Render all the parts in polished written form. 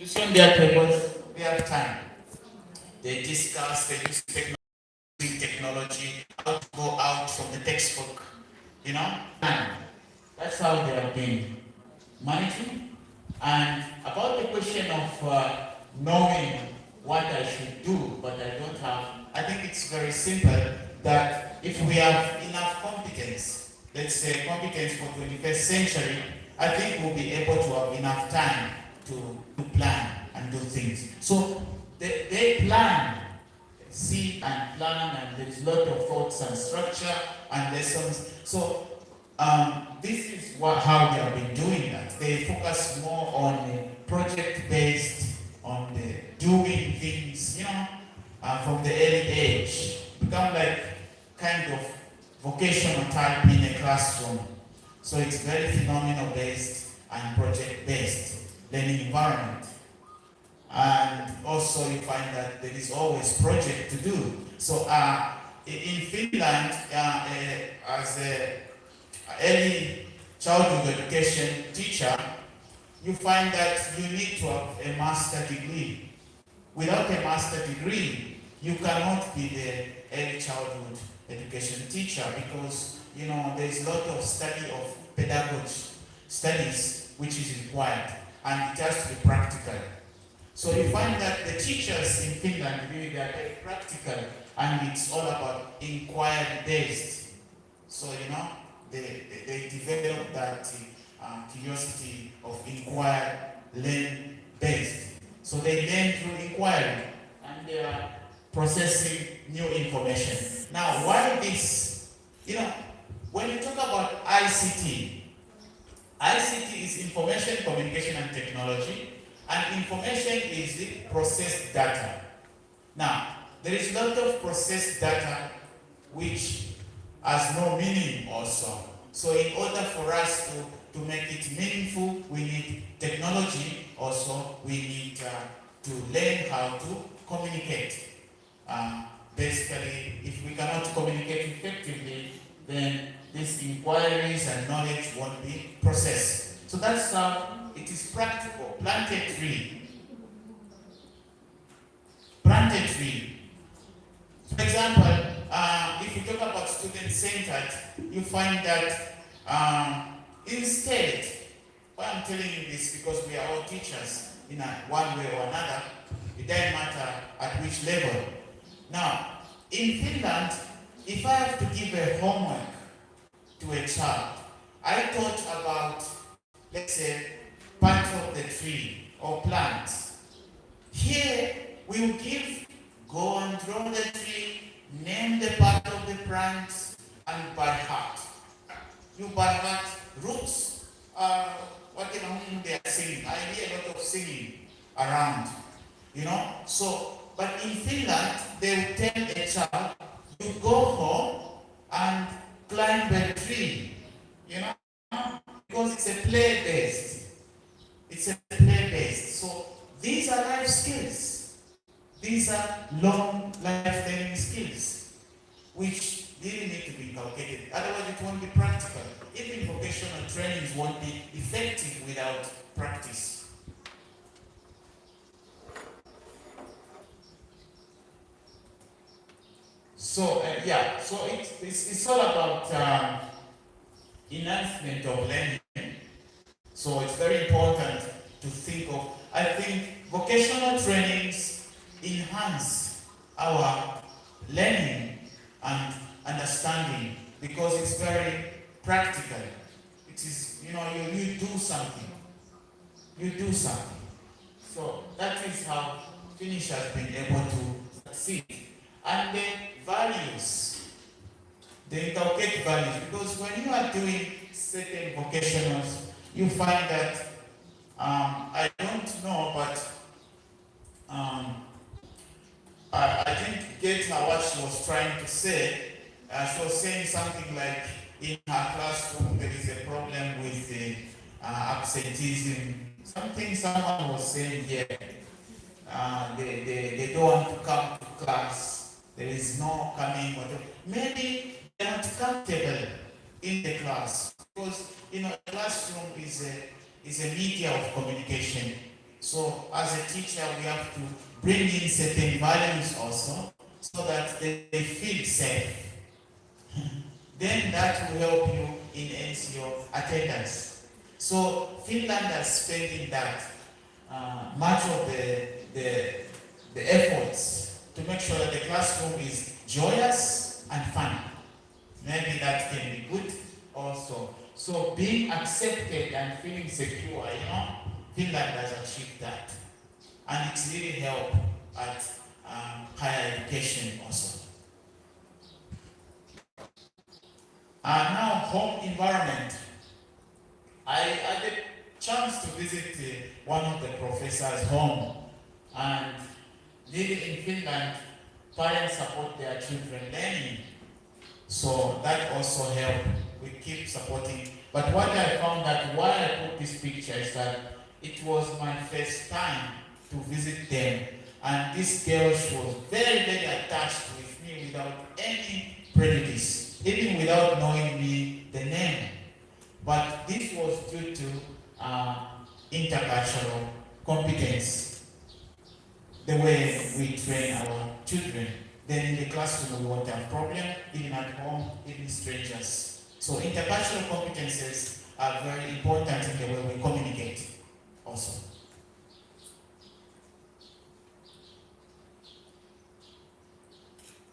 You see on their tables, they have time. They discuss, they use technology, how to go out from the textbook, you know? Time. That's how they have been managing. And about the question of knowing what I should do, but I don't have, I think it's very simple that if we have enough competence, let's say competence for 21st century, I think we'll be able to have enough time to plan and do things. So they plan, see and plan, and there is a lot of thoughts and structure and lessons. So this is how they have been doing that. They focus more on project-based, on the doing things, from the early age. Become like kind of vocational type in a classroom. So it's very phenomenal-based and project-based learning environment. And also you find that there is always project to do. So in Finland, as a early childhood education teacher, you find that you need to have a master degree. Without a master degree, you cannot be the early childhood education teacher because there's a lot of study of pedagogy studies which is required, and it has to be practical. So you find that the teachers in Finland really they are very practical, and it's all about inquiry based. So they develop that curiosity of inquire, learn based. So they learn through inquiry and they are processing new information. Now, why this? When you talk about ICT is information, communication, and technology, and information is the processed data. Now, there is a lot of processed data which has no meaning also. So in order for us to make it meaningful, we need technology also. We need to learn how to communicate. Basically, if we cannot communicate effectively, then these inquiries and knowledge won't be processed. So that's how it is practical. Plant a tree. Plant a tree. For example, if you talk about student-centered, you find that instead, why I'm telling you this, because we are all teachers in one way or another, it doesn't matter at which level. Now, in Finland, if I have to give a homework to a child, I thought about, let's say, part of the tree or plant. Here, we will go and draw the tree, name the part of the plant, and by heart. You by heart, roots are what they are singing. I hear a lot of singing around, So, but in Finland, they will tell a child, you go home and climb a tree, because it's a play-based. It's a play-based. So these are life skills. These are long life learning skills, which really need to be inculcated. Otherwise, it won't be practical. Even vocational trainings won't be effective without practice. So, so it's all about enhancement of learning. So it's very important to think of, I think vocational trainings enhance our learning and understanding because it's very practical. It is, you do something. You do something. So that is how Finnish has been able to succeed. And then values. They inculcate values because when you are doing certain vocationals, you find that, I don't know, but I didn't get her what she was trying to say. She was saying something like, in her classroom, there is a problem with the absenteeism. Something someone was saying here. They don't want to come to class. There is no coming. Maybe they're not comfortable in the class because a classroom is a media of communication. So as a teacher, we have to bring in certain values also so that they feel safe. Then that will help you enhance your attendance. So Finland has spent in that much of the efforts to make sure that the classroom is joyous and fun. Maybe that can be good also. So being accepted and feeling secure, Finland has achieved that. And it's really helped at higher education also. Now, home environment. I had a chance to visit one of the professors' home, and living in Finland, parents support their children learning. So that also helped. We keep supporting. But what I found that why I put this picture is that it was my first time to visit them. And this girl, she was very, very attached with me without any prejudice, even without knowing me the name. But this was due to intercultural competence, the way we train our children. Then in the classroom we won't have problem, even at home, even strangers. So intercultural competences are very important in the way we communicate also.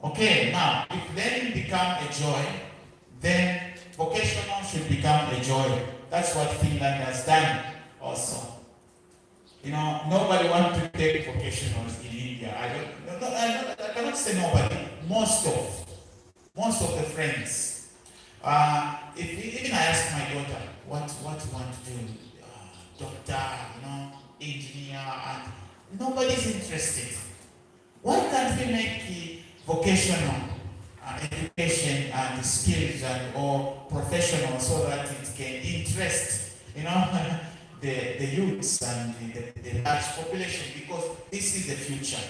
Okay, now, if learning becomes a joy, then vocational should become a joy. That's what Finland has done also. Nobody wants to take vocationals in India. I cannot say nobody. Most of the friends. Even I ask my daughter, what you want to do? Doctor, engineer, and nobody's interested. Why can't we make vocational education and skills or professional so that it can interest, the youths and the large population, because this is the future.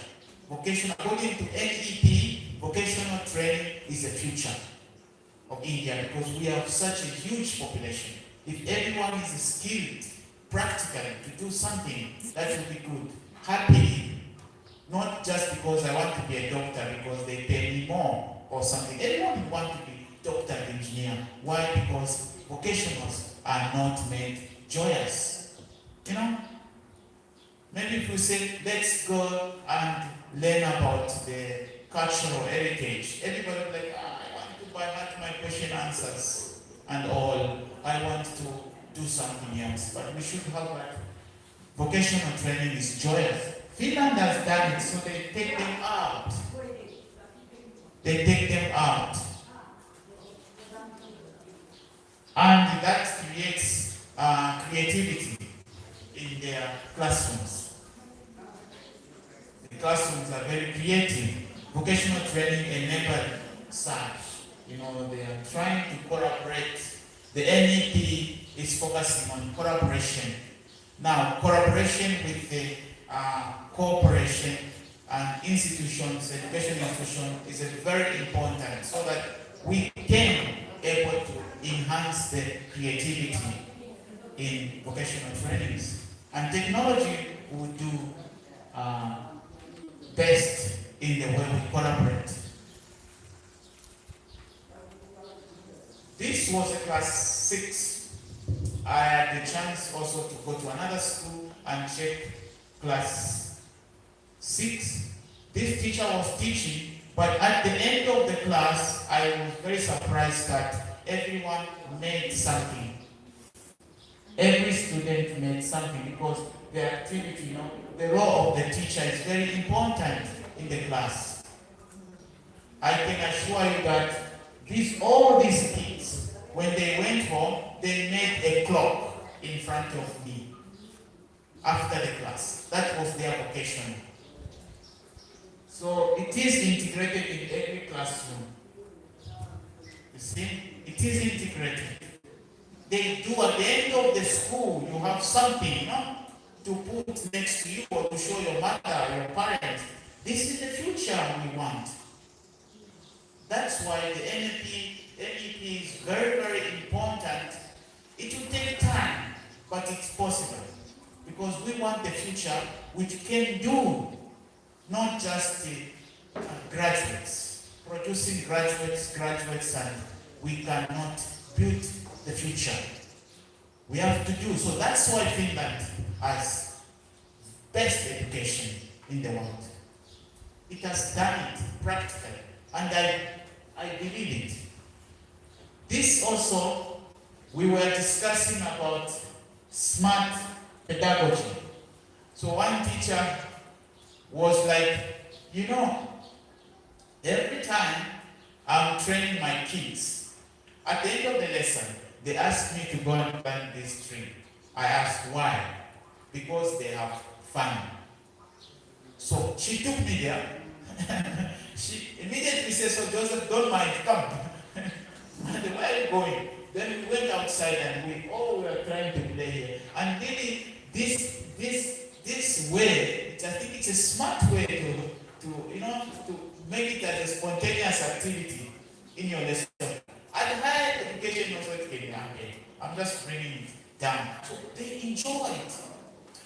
Vocational, according to NEP, vocational training is the future of India because we have such a huge population. If everyone is skilled practically to do something, that would be good. Happily. Not just because I want to be a doctor because they pay me more or something. Everyone would want to be doctor and engineer. Why? Because vocationals are not made joyous. Maybe if we say, let's go and learn about the cultural heritage. Everybody will be like, I want to buy my question answers and all. I want to do something else. But we should have that. Vocational training is joyous. Finland has done it, so they take them out. They take them out. And that creates creativity in their classrooms. The classrooms are very creative. Vocational training enables such. They are trying to collaborate. The NEP is focusing on collaboration. Now, collaboration with the cooperation and institutions, education institution is very important so that we can able to enhance the creativity in vocational trainings. And technology will do best in the way we collaborate. This was a class 6. I had the chance also to go to another school and check class 6. This teacher was teaching, but at the end of the class, I was very surprised that everyone made something. Every student made something because the activity, the role of the teacher is very important in the class. I can assure you that all these kids, when they went home, they made a clock in front of me after the class. That was their vocation. So it is integrated in every classroom. You see, it is integrated. They do at the end of the school, you have something, to put next to you or to show your mother, your parents. This is the future we want. That's why the NEP is very, very important. It will take time, but it's possible. because we want the future which can do not just graduates, producing graduates, and we cannot build the future. We have to do, so that's why Finland has best education in the world. It has done it practically, and I believe it. This also, we were discussing about smart pedagogy. So one teacher was like, every time I'm training my kids, at the end of the lesson, they ask me to go and plant this tree. I ask why? Because they have fun. So she took me there. She immediately said, "So Joseph, don't mind, come." And where are you going? Then we went outside and we were trying to play here. And really, this way, I think it's a smart way to make it as a spontaneous activity in your lesson. And higher education also it can happen. I'm just bringing it down. So they enjoy it.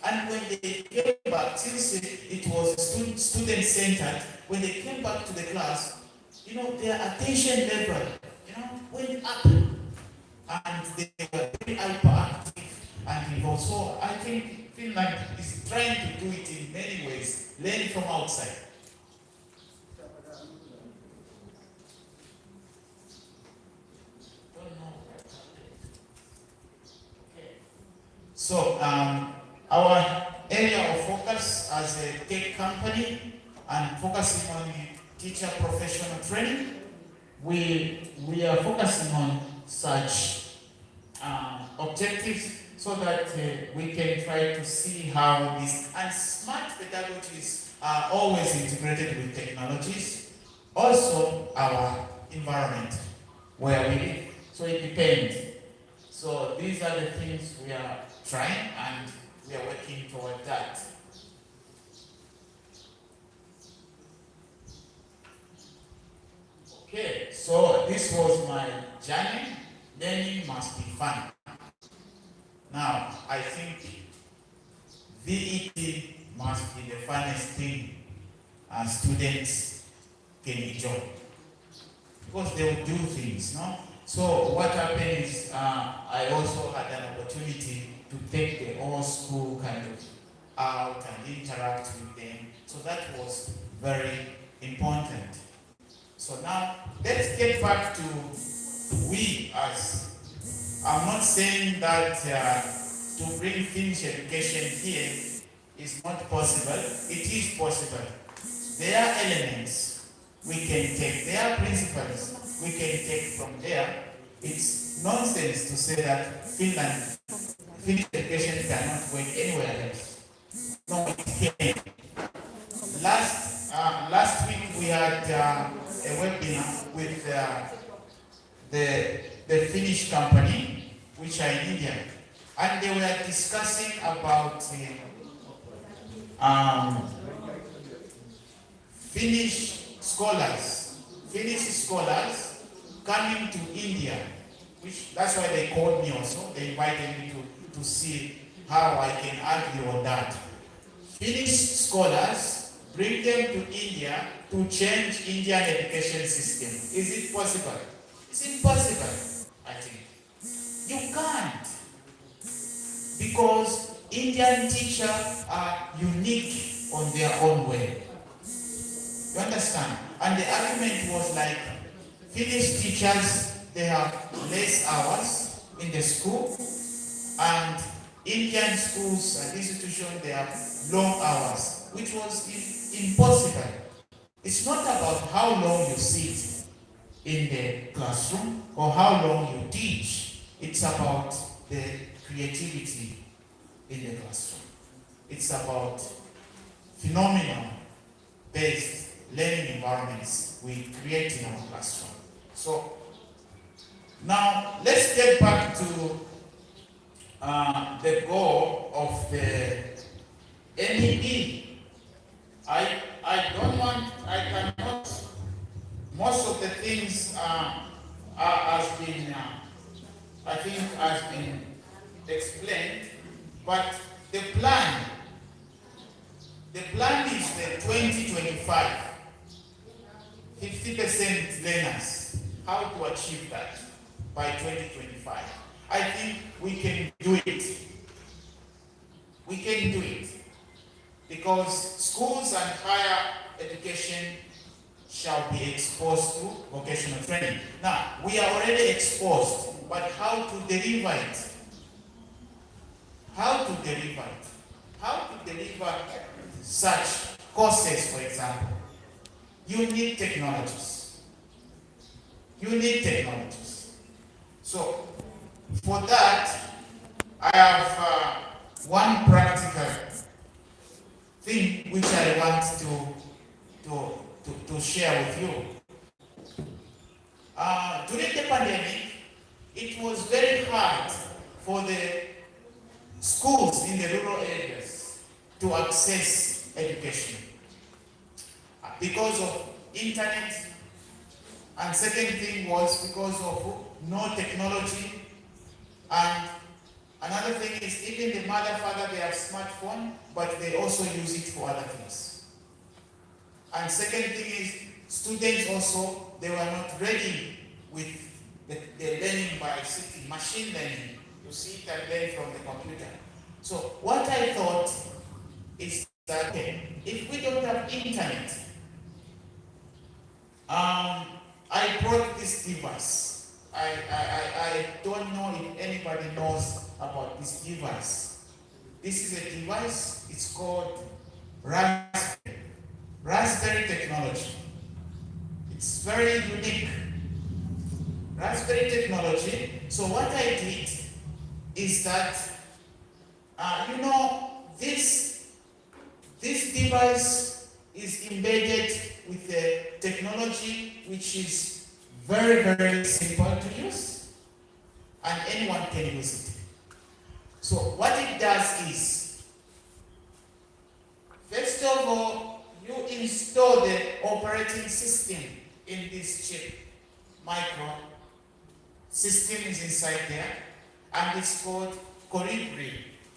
And when they came back, since it was student-centered, when they came back to the class, their attention level, went up. And they were very hyperactive. And also, I think Finland is trying to do it in many ways, learning from outside. So, our area of focus as a tech company and focusing on teacher professional training, we are focusing on such objectives so that we can try to see how these and smart pedagogies are always integrated with technologies. Also, our environment where we live. So it depends. So these are the things we are trying and we are working toward that. Okay, so this was my journey. Learning must be fun. Now, I think VET must be the funnest thing students can enjoy. Because they will do things, no? So what happened is I also had an opportunity to take the whole school kind of out and interact with them. So that was very important. So now let's get back to we as, I'm not saying that to bring Finnish education here is not possible. It is possible. There are elements we can take. There are principles we can take from there. It's nonsense to say that Finnish education cannot work anywhere else. No, it can. Last week we had a webinar with the Finnish company, which are in India, and they were discussing about Finnish scholars coming to India, which that's why they called me also. They invited me to see how I can argue on that. Finnish scholars, bring them to India to change Indian education system. Is it possible? It's impossible, I think. You can't. Because Indian teachers are unique on their own way. You understand? And the argument was like, Finnish teachers, they have less hours in the school, and Indian schools and institutions, they have long hours, which was impossible. It's not about how long you sit in the classroom or how long you teach. It's about the creativity in the classroom. It's about phenomenon-based learning environments we create in our classroom. So now let's get back to the goal of the NED. Most of the things has been explained, but the plan The plan is the 2025, 50% learners. How to achieve that by 2025? I think we can do it. We can do it. Because schools and higher education shall be exposed to vocational training. Now, we are already exposed, but how to deliver it? How to deliver it? How to deliver such courses, for example? You need technologies. You need technologies. So, for that, I have one practical thing which I want to share with you. During the pandemic, it was very hard for the schools in the rural areas to access education because of internet, and second thing was because of no technology, and another thing is even the mother, father, they have smartphone, but they also use it for other things. And second thing is students also, they were not ready with the learning by sitting, machine learning. You sit and learn from the computer. So what I thought is that, okay, if we don't have internet, I brought this device. I don't know if anybody knows about this device. This is a device, it's called Raspberry technology. It's very unique. Raspberry technology. So what I did is that, this device is embedded with a technology which is very, very simple to use, and anyone can use it. So what it does is, first of all, you install the operating system in this chip. Micro system is inside there, and it's called Colibri.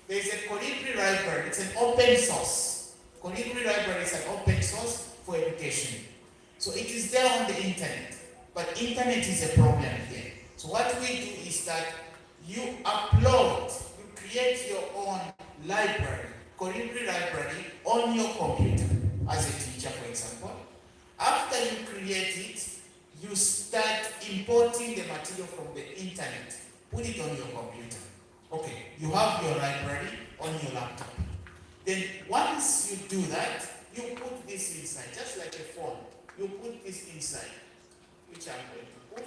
There's a Colibri library. It's an open source. Colibri library is an open source for education. So it is there on the internet, but internet is a problem here. So what we do is that you create your own library, Colibri library, on your computer as a teacher, for example. After you create it, you start importing the material from the internet, put it on your computer. Okay, you have your library on your laptop. Then once you do that, you put this inside, just like a phone. You put this inside, which I'm going to put.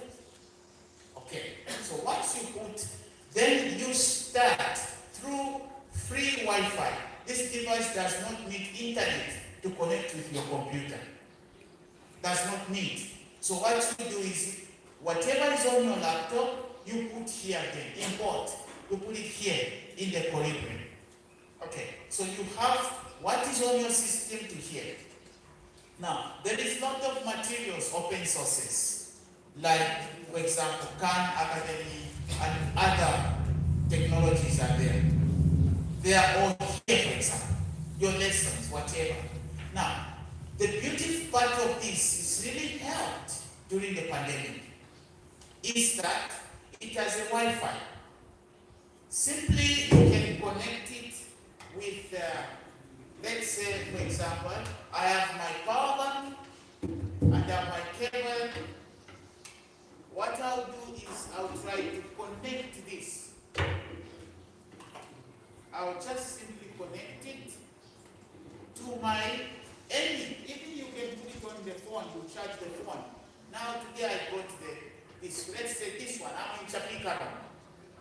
Okay, so once you put, then you start through free Wi-Fi. This device does not need internet to connect with your computer. Does not need. So what you do is, whatever is on your laptop, you put here again, import. You put it here in the Colibri. Okay, so you have what is on your system to here. Now, there is a lot of materials, open sources, like, for example, Khan Academy and other technologies are there. They are all here, for example, your lessons, whatever. Now, the beautiful part of this is really helped during the pandemic is that it has a Wi-Fi. Simply, you can connect it with, let's say, for example, I have my power bank and I have my cable. What I'll do is I'll try to connect this. I'll just simply connect it to my even you can put it on the phone, you charge the phone. Now today I got this, let's say this one, I'm in Chapikaram.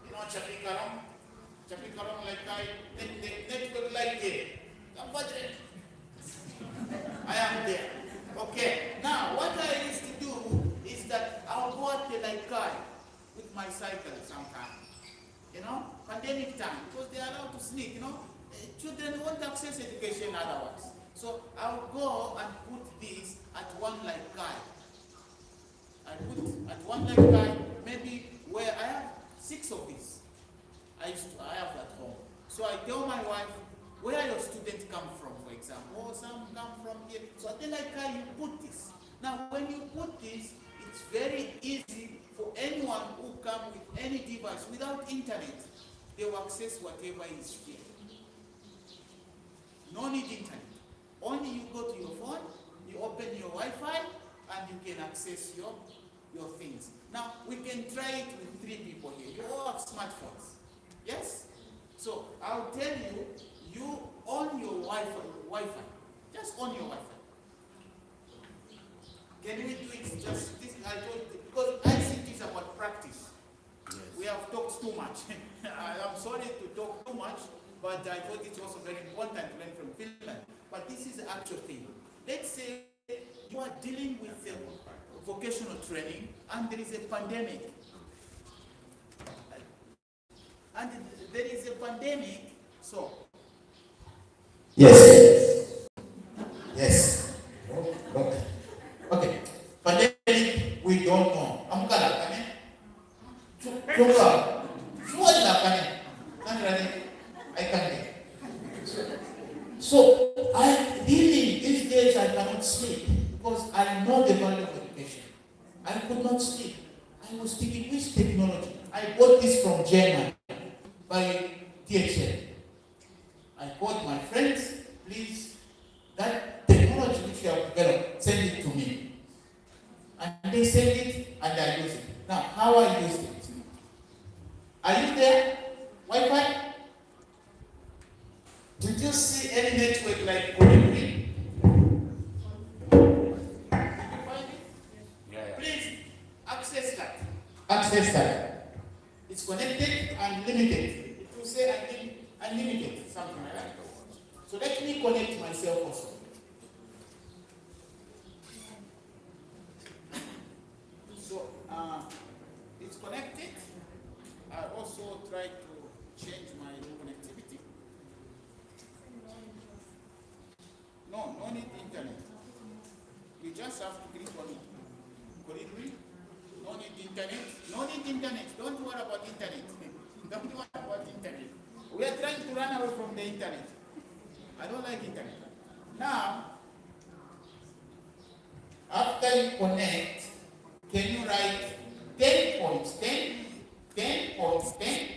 You know Chapikaram? Chapikaram the network like there. I am there. Okay, now what I used to do is that I'll go at the Laikai with my cycle sometimes. You know, pandemic time, because they are allowed to sneak, children won't access education otherwise. So I'll go and put this at one Laikai. I put at one Laikai, maybe where I have 6 of these. I have at home. So I tell my wife, where your students come from, for example, or some come from here. So they like how you put this. Now, when you put this, it's very easy for anyone who come with any device without internet. They will access whatever is here. No need internet. Only you go to your phone, you open your Wi-Fi, and you can access your things. Now, we can try it with 3 people here. You all have smartphones. Yes? So, I'll tell you, you on your Wi-Fi. Just on your Wi-Fi. Can we do it just this? I told you, because ICT is about practice. Yes. We have talked too much. I'm sorry to talk too much, but I thought it was very important to learn from Finland. But this is the actual thing. Let's say you are dealing with vocational training and there is a pandemic. And there is a pandemic, so. Yes. Yes. Okay. Okay. Pandemic, we don't know. I'm gonna come in. I can't get. So I really these days I cannot sleep because I know the value of education. I could not sleep. I was thinking, which technology? I bought this from Germany by DHL. I called my friends, please, that technology which you have developed, send it to me. And they send it and I use it. Now, how I use it? Are you there? Wi-Fi? Did you see any network like Colibri? Please access that. Access that. It's connected and limited. It will say unlimited, something like that. So let me connect myself also. So it's connected. I also try to change my connectivity. No need internet. You just have to click on it. Colibri. No need internet. No need internet. Don't worry about internet. Don't worry about internet. We are trying to run away from the internet. I don't like internet. Now, after you connect, can you write 10.10, 10.10,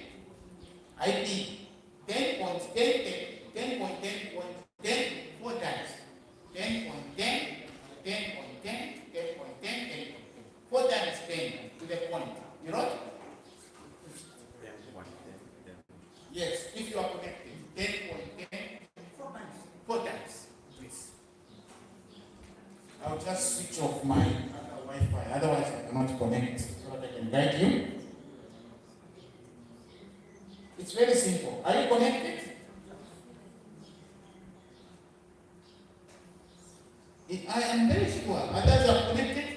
IP, 10.10, 10.10, 4 times, 10.10, 10.10, 10.10, 4 times 10 to the point. You know? Yes, if you are connected, 10.10, 4 times, please. I'll just switch off my Wi-Fi, otherwise I cannot connect so that I can guide you. It's very simple. Are you connected? I am very sure others are connected.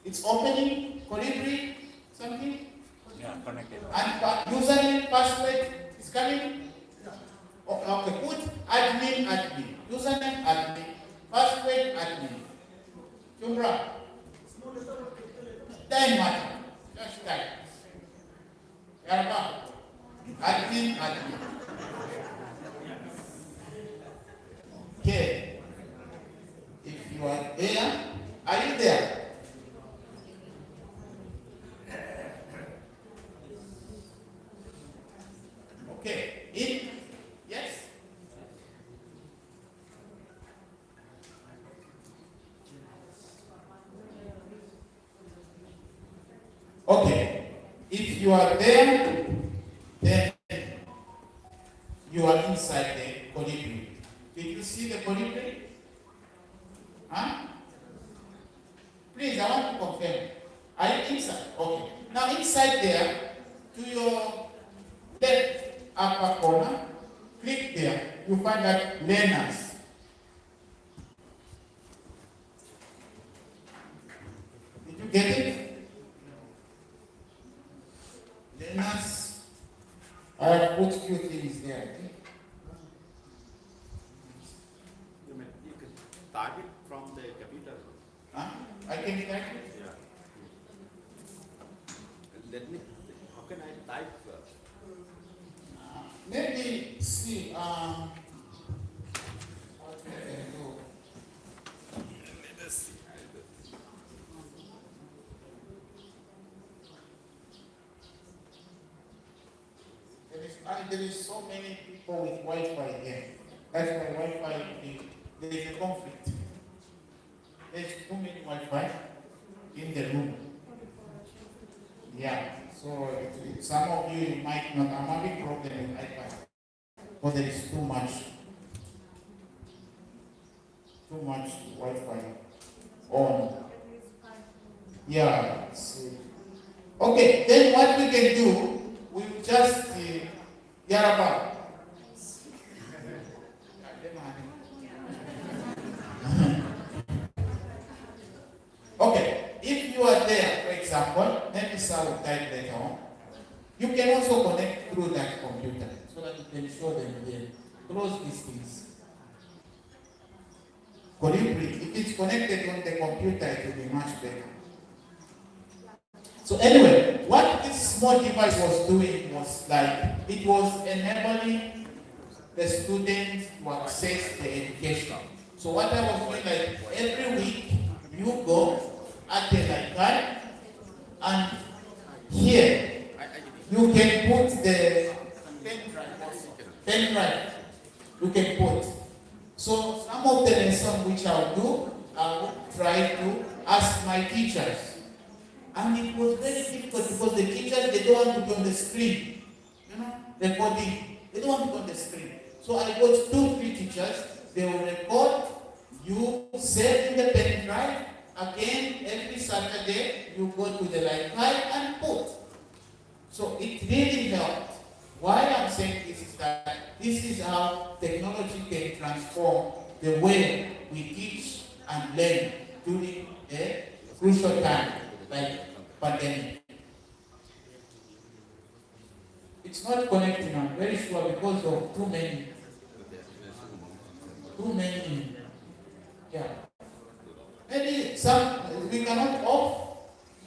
It's opening, Colibri, something? Yeah, connected. And username, password is coming? Okay, put admin. Username, admin. Password, admin. Chumra. Time matter. Just type. Yarba. Admin. Okay. If you are there, are you there? Okay. Yes? Okay. If you are there, then you are inside the Colibri. Did you see the Colibri? Huh? Please, I want to confirm. Are you inside? Okay. Now inside there, to your left upper corner, click there. You find that learners. Did you get it? Learners. I have put few things there. Okay? You can type it from the computer. Huh? I can type it. Yeah. Let me. How can I type? maybe see, what we can do. Let us see. There is so many people with Wi-Fi here. That's why Wi-Fi, there is a conflict. There's too many Wi-Fi in the room. Yeah, so some of you might not, I'm having problem with Wi-Fi. Because there is too much Wi-Fi on. Yeah, see. Okay, then what we can do, we will just Yaraba. Okay, if you are there, for example, let me start with type later on. You can also connect through that computer so that you can show them there. Close these things. If it's connected on the computer, it will be much better. So anyway, what this small device was doing was like, it was enabling the students to access the education. So what I was doing, like every week, you go at the library, and here, you can put the pen drive, you can put. So some of the lessons which I'll do, I'll try to ask my teachers. And it was very difficult because the teachers, they don't want to be on the screen, recording. They don't want to be on the screen. So I got 2-3 teachers, they will record, you save in the pen drive, again, every Saturday, you go to the library and put. So it really helped. Why I'm saying this is that this is how technology can transform the way we teach and learn during a crucial time like pandemic. It's not connecting, I'm very sure, because of too many. Yeah. Maybe some, we cannot off,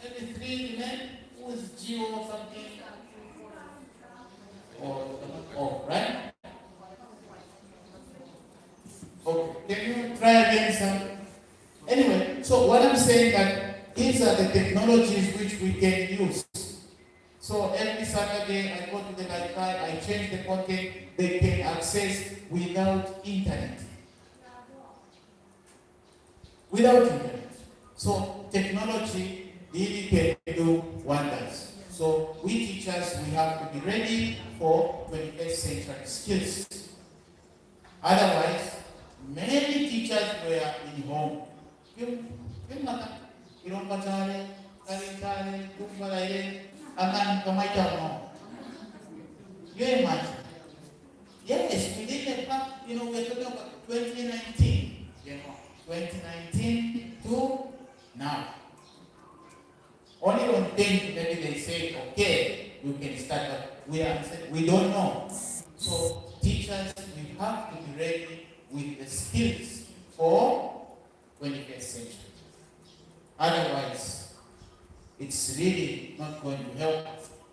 maybe 3 men, who is Geo or something. Or right? Okay, can you try again, sir? Anyway, so what I'm saying that these are the technologies which we can use. So every Saturday I go to the library, I change the content, they can access without internet. So technology really can do wonders. So we teachers, we have to be ready for 21st century skills. Otherwise, many teachers were in home. You imagine? Yes, we did the fact, we're talking about 2019. 2019 to now. Only on 10, maybe they say, okay, you can start, but we don't know. So teachers, we have to be ready with the skills for 21st century. Otherwise, it's really not going to help.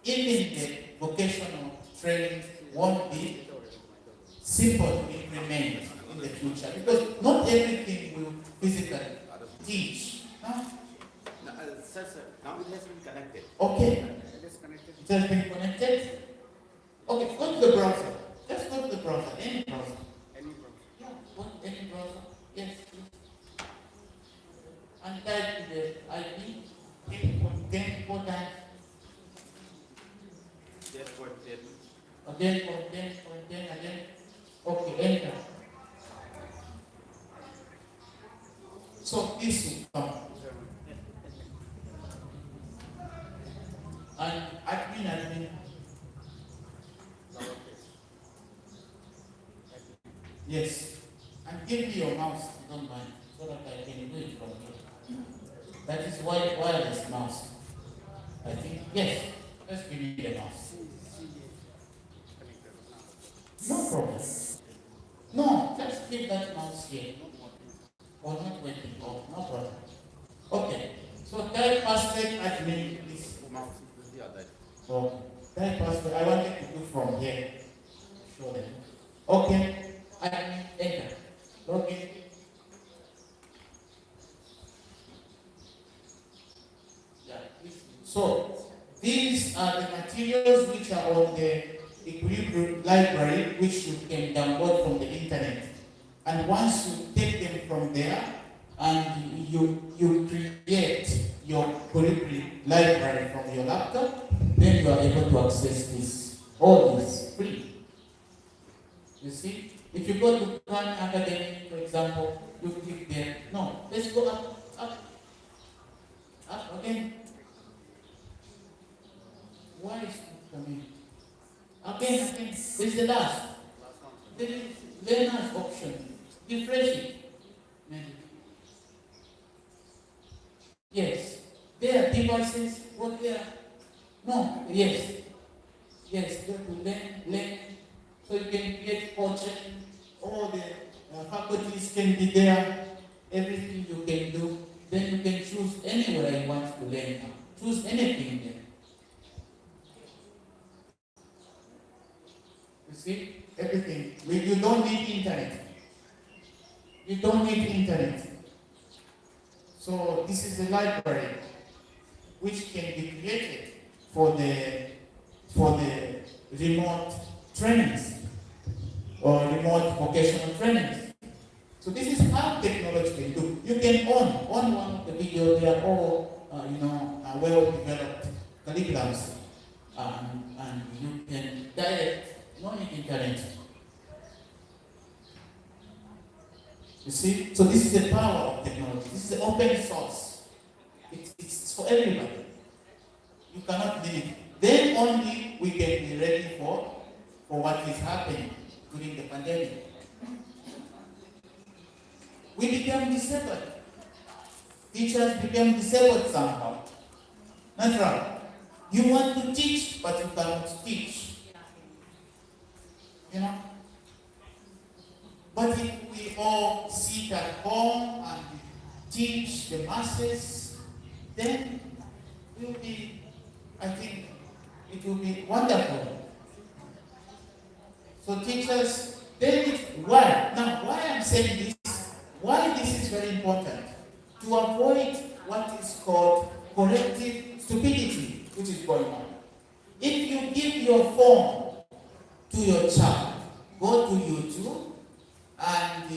Even the vocational training won't be simple to implement in the future, because not everything will physically teach. Huh? Now it has been connected. Okay. It is connected. It has been connected. Okay, go to the browser. Just go to the browser, any browser. Any browser. Yeah, go to any browser. Yes, please. And type the IP, 10 times. Again. Okay, enter. So this will come. And admin. Yes. And give me your mouse, if you don't mind, so that I can do it from here. That is why wireless mouse. I think, yes. Just give me the mouse. No problem. No, just keep that mouse here. Or not waiting. Oh, no problem. Okay. So type password admin, please. Mouse is the other. So type password. I wanted to do from here. show them. Okay, and enter. Okay. Yeah. So these are the materials which are on the Equilibrium library, which you can download from the internet. And once you take them from there and you create your Equilibrium library from your laptop, then you are able to access this. All this free. You see? If you go to Khan Academy, for example, you click there. No, let's go up again. Why is it coming? Again. This is the last. There is learner's option. Refresh it. Yes. There are devices. What there? No. Yes. Go to learn. So you can create content. All the faculties can be there. Everything you can do. Then you can choose anywhere you want to learn. Choose anything there. You see? Everything. You don't need internet. You don't need internet. So this is a library which can be created for the remote trainings or remote vocational trainings. So this is how technology can do. You can on one of the videos. They are all well developed curriculums, and you can direct on the internet. You see? So this is the power of technology. This is the open source. It's for everybody. You cannot limit it. Then only we can be ready for what is happening during the pandemic. We became disabled. Teachers became disabled somehow. That's right. You want to teach, but you cannot teach. You know? But if we all sit at home and teach the masses, then I think it will be wonderful. So teachers, why I'm saying this, why this is very important, to avoid what is called corrective stupidity, which is going on. If you give your phone to your child, go to YouTube and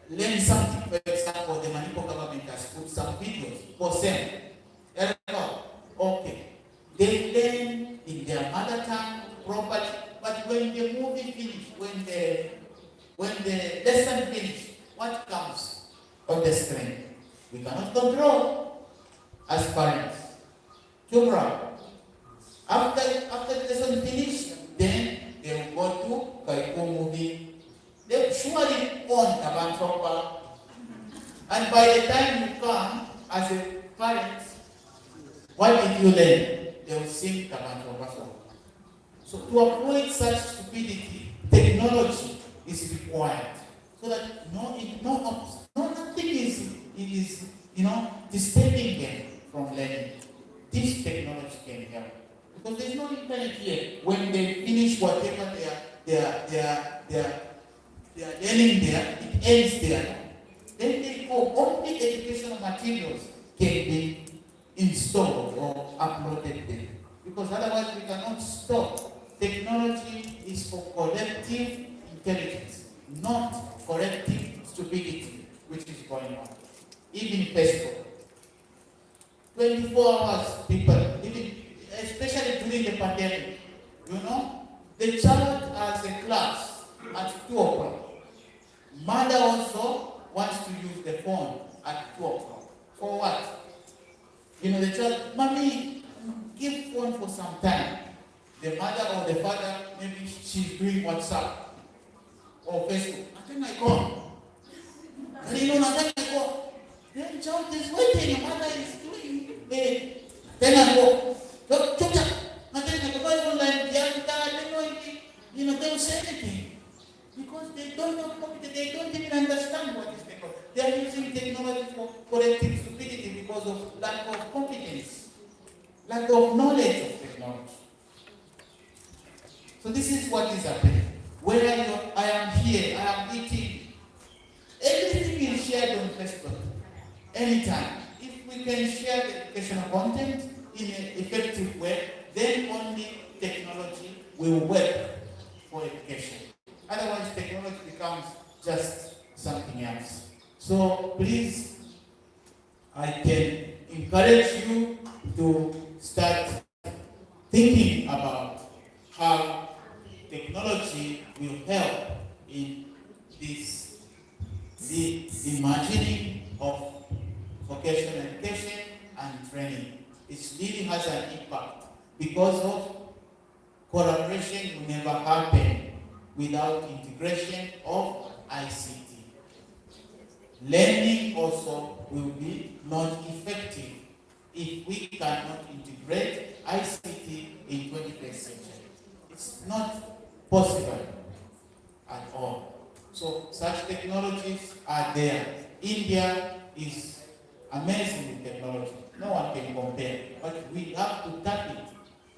learn something. For example, the Manipur government has put some videos for them. Okay. They learn in their mother tongue properly, but when the movie finishes, when the lesson finishes, what comes on the screen? We cannot control as parents. Children. After the lesson finishes, then they will go to Kaiku movie. They surely on Tabantropa. And by the time you come as a parent, what did you learn? They will sing Tabantropa song. So to avoid such stupidity, technology is required. So that nothing is disturbing them from learning. This technology can help. Because there's no internet here. When they finish whatever they are learning there, it ends there. Then they go. Only educational materials can be installed or uploaded there. Because otherwise we cannot stop. Technology is for collective intelligence, not collective stupidity, which is going on. Even Facebook. 24 hours people, especially during the pandemic, the child has a class at 2 o'clock. Mother also wants to use the phone at 2 o'clock. For what? The child, mommy, give phone for some time. The mother or the father, maybe she's doing WhatsApp or Facebook. I think I go. Then child is waiting, the mother is doing it. Then I go. They will say anything. Because they don't know, they don't even understand what is technology. They are using technology for collective stupidity because of lack of competence, lack of knowledge of technology. So this is what is happening. I am here, I am eating. Everything is shared on Facebook anytime. If we can share the educational content in an effective way, then only technology will work for education. Otherwise, technology becomes just something else. So please, I can encourage you to start thinking about how technology will help in this the imagining of vocational education and training. It really has an impact because of collaboration will never happen without integration of ICT. Learning also will be not effective if we cannot integrate ICT in 21st century. It's not possible at all. So such technologies are there. India is amazing with technology. No one can compare. But we have to tap it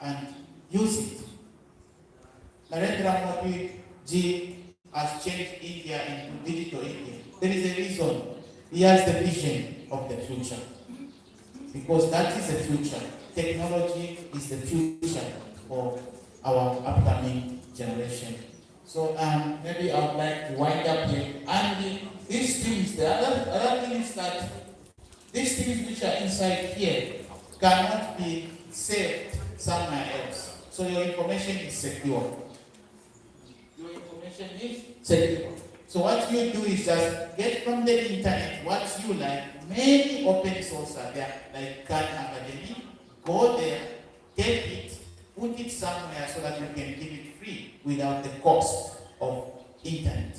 and use it. Narendra Modi ji has changed India into digital India. There is a reason. He has the vision of the future. Because that is the future. Technology is the future for our upcoming generation. So maybe I would like to wind up here. And these things, the other thing is that these things which are inside here cannot be saved somewhere else. So your information is secure. Your information is secure. So what you do is just get from the internet what you like. Many open source are there, like Khan Academy. Go there, take it, put it somewhere so that you can give it free without the cost of internet.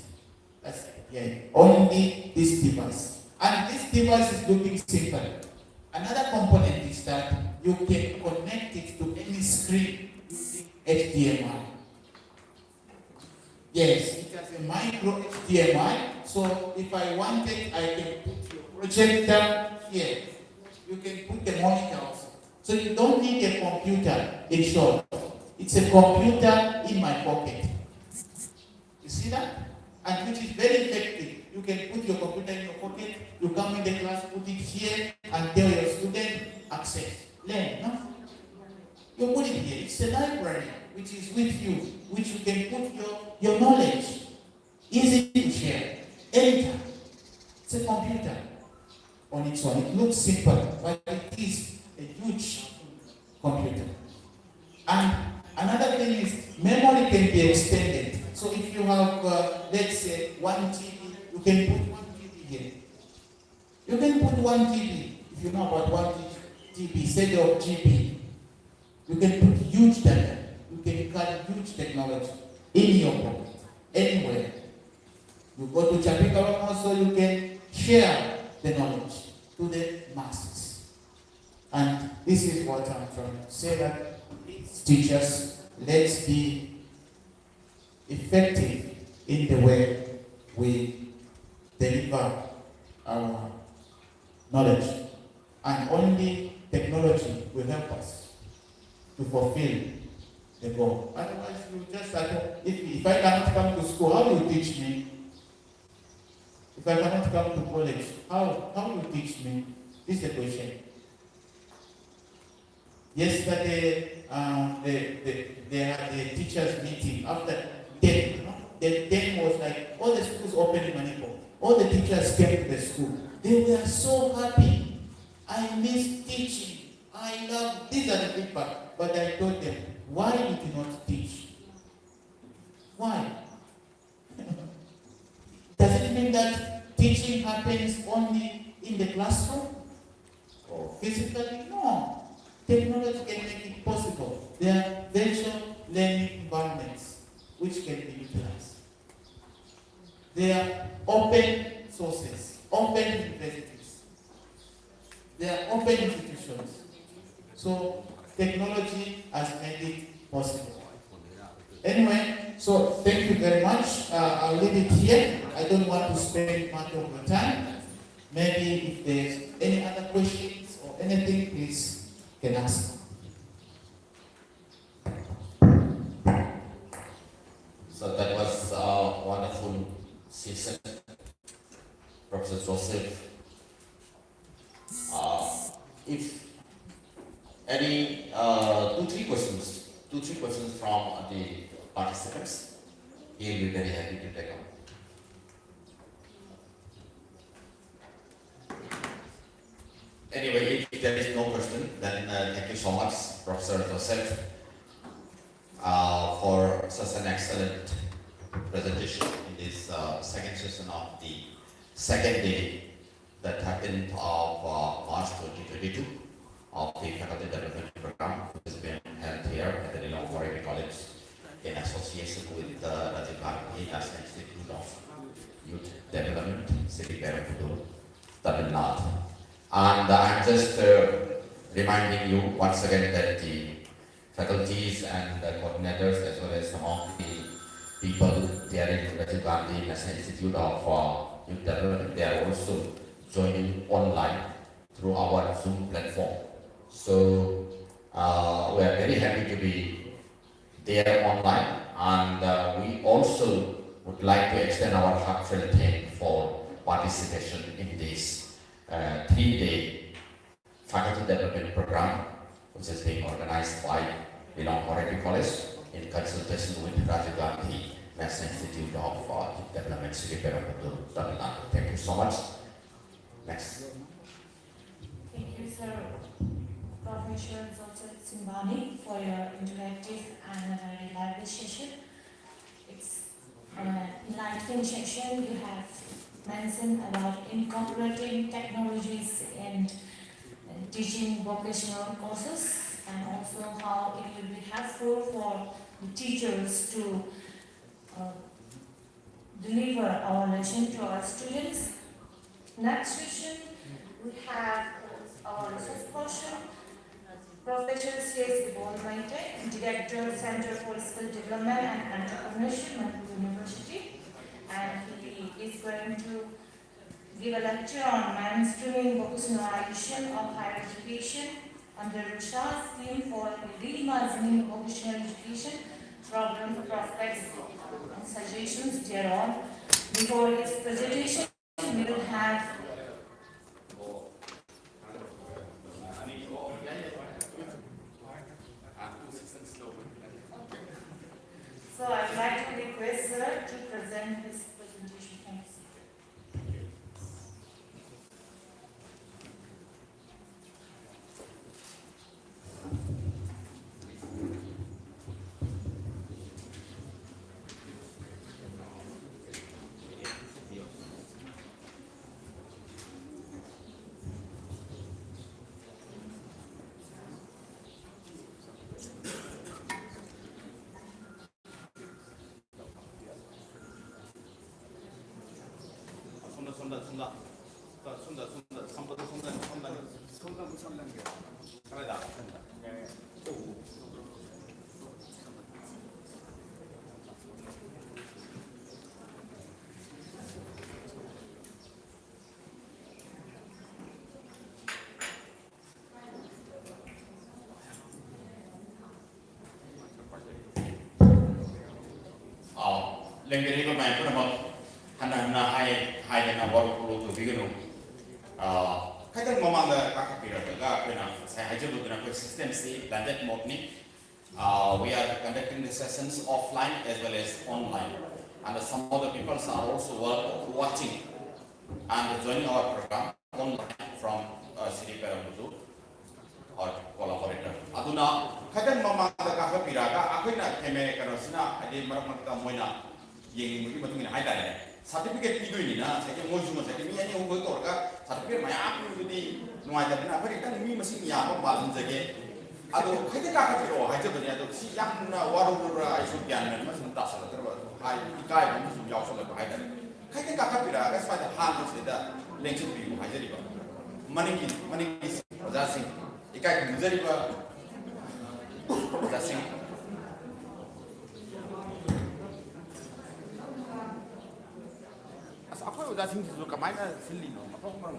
That's it. Yeah. Only this device. And this device is looking simple. Another component is that you can connect it to any screen using HDMI. Yes, it has a micro HDMI. So if I wanted, I can put your projector here. You can put the monitor also. So you don't need a computer, in short. It's a computer in my pocket. You see that? And which is very effective. You can put your computer in your pocket, you come in the class, put it here, and tell your student, access. Learn, no? You put it here. It's a library which is with you, which you can put your knowledge. Easy to share. Anytime. It's a computer on its own. It looks simple, but it is a huge computer. And another thing is memory can be extended. So if you have, let's say, 1 GB, you can put 1 GB here. You can put 1 GB, if you know about 1 GB, instead of GB. You can put huge data. You can carry huge technology in your pocket, anywhere. You go to Chapika also, you can share the knowledge to the masses. And this is what I'm trying to say, that teachers, let's be effective in the way we deliver our knowledge. And only technology will help us to fulfill the goal. Otherwise, you just like, if I cannot come to school, how will you teach me? If I cannot come to college, how will you teach me? This is the question. Yesterday, they had a teachers meeting after 10. The 10 was like, all the schools open in Manipur. All the teachers came to the school. They were so happy. I miss teaching. I love, these are the feedback. But I told them, why you do not teach? Why? Does it mean that teaching happens only in the classroom? Or physically? No. Technology can make it possible. There are virtual learning environments which can be utilized. There are open sources, open universities. There are open institutions. So technology has made it possible. Anyway, so thank you very much. I'll leave it here. I don't want to spend much of your time. Maybe if there's any other questions or anything, please can ask. So that was session. Professor Joseph, if any two, three questions from the participants, he will be very happy to take up. Anyway, if there is no question, then thank you so much, Professor Joseph, for such an excellent presentation in this second session of the second day that happened of March 2022 of the Faculty Development Program, which has been held here at the Nilong Warren College in association with Rajiv Gandhi National Institute of Youth Development, City Perambudur, Tamil Nadu. And I'm just reminding you once again that the faculties and the coordinators, as well as some of the people there in Rajiv Gandhi National Institute of Youth Development, they are also joining online through our Zoom platform. So we are very happy to be there online, and we also would like to extend our heartfelt thanks for participation in this 3-day faculty development program, which is being organized by Nilong Warren College in consultation with Rajiv Gandhi National Institute of Youth Development, City Perambudur, Tamil Nadu. Thank you so much. Next. Thank you, sir. Professor Joseph Simbani, for your interactive and very lively session. It's an enlightening session. You have mentioned about incorporating technologies in teaching vocational courses, and also how it will be helpful for the teachers to deliver our lesson to our students. Next session, we have our research portion. Professor C.S. Bolmaite, Director, Center for Skill Development and Entrepreneurship, Manipur University, and he is going to give a lecture on mainstreaming vocationalization of higher education under Russia's theme for reimagining vocational education, problem, prospects, and suggestions thereon. Before his presentation, we will have so I'd like to request sir to present his presentation. Thanks. Lengkari ko may pun mo hana hai na war pulo tu bigano. Kadang mamang da kakapira da kena saya hajar lu kena system si blended mode ni. We are conducting the sessions offline as well as online, and some other people are also watching and joining our program online from City Perambudur or collaborator. Aduna kadang mamang da kakapira ka aku nak keme kena sina adi marak kita moina yang mungkin betul ni ada ni. Sertifikat itu ini na, saya kira mungkin saya kira ni yang orang betul kan. Sertifikat macam apa itu nuai jadi na, apa kita ni mesti ni apa bahan saja. Aduh, kita kakak tu, hai tu ni aduh si yang na waru isu kian ni mesti tak salah terus. Hai ikai mesti jauh salah hai tadi. Kita kakak pira, kita pada hal tu sudah lengkap biru hai jadi ba. Maniki Raja Singh, ikai menjadi ba. Raja Singh. Aku udah sini suka main sini no, apa orang?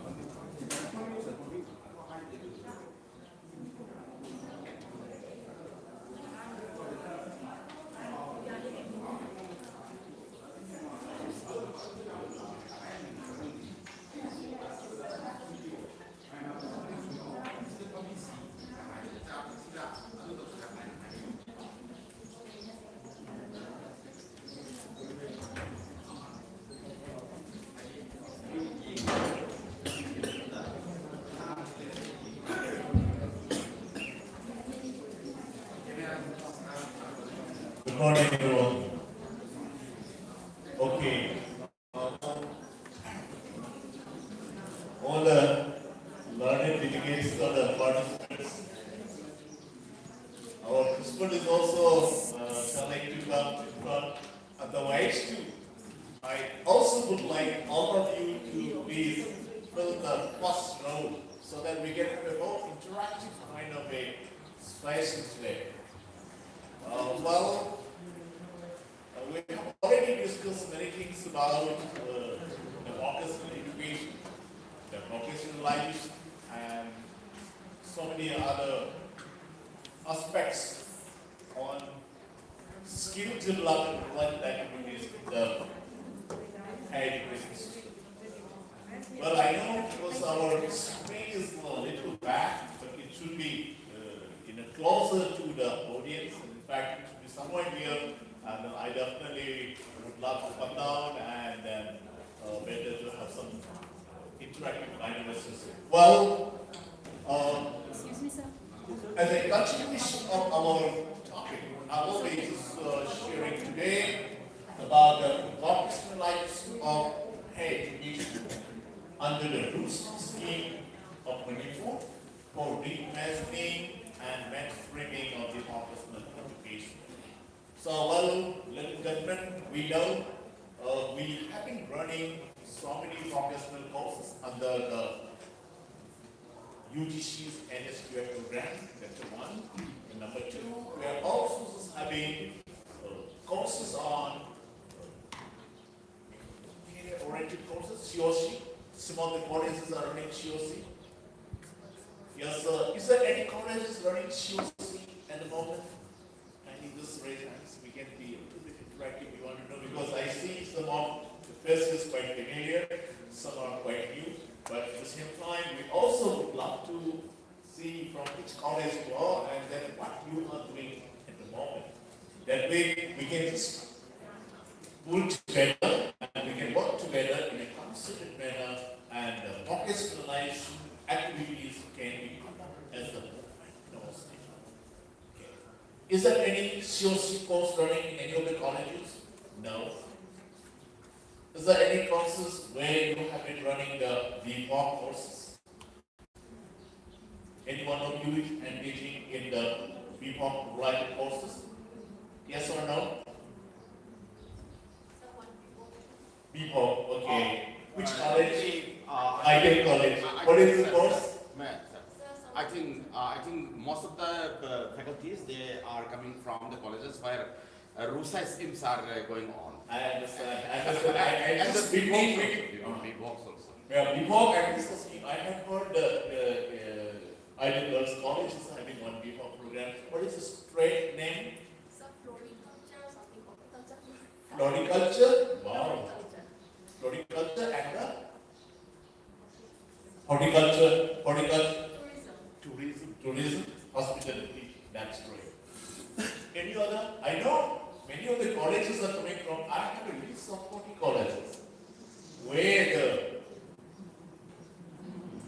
morning, everyone. Okay. All the learned delegates or the participants. Our principal is also telling to come in front. Otherwise, too, I also would like all of you to please fill the first row so that we get a more interactive kind of a session today. We have already discussed many things about the vocational education, the vocational life, and so many other aspects on skill development that we use in the higher education system. Well, I know because our screen is a little back, but it should be closer to the audience. In fact, it should be somewhere here, and I definitely would love to come down and then better to have some interactive kind of session. Well, Excuse me, sir. as a continuation of our topic, I will be just sharing today about the vocational lives of higher education under the rules scheme of 24 for reimagining and mainstreaming of the vocational education. So, well, ladies and gentlemen, we know we have been running so many vocational courses under the UGC's NSQF program, that's the one. And number two, we are also having courses on career-oriented courses, COC. Some of the colleges are running COC. Yes, sir. Is there any colleges running COC at the moment? Can you just raise hands? We can be a little bit interactive if you want to know, because I see some of the faces quite familiar, some are quite new. But at the same time, we also would love to see from which college you are and then what you are doing at the moment. That way, we can just pull together and we can work together in a concerted manner, and vocationalized activities can be conducted as the movement. Okay. Is there any COC course running in any of the colleges? No. Is there any courses where you have been running the VPOC courses? Anyone of you is engaging in the VPOC related courses? Yes or no? VPOC, okay. Which college? ITEM college. What is the course? I think most of the faculties, they are coming from the colleges where RUSA schemes are going on. I understand. And the just BPOC also. Yeah, before and this scheme, I have heard the Ivy Girls College is having one BPOC program. What is the straight name? Floriculture? Wow. Floriculture and the horticulture, tourism, hospitality. That's great. Any other? I know many of the colleges are coming from. I have a list of 40 colleges where the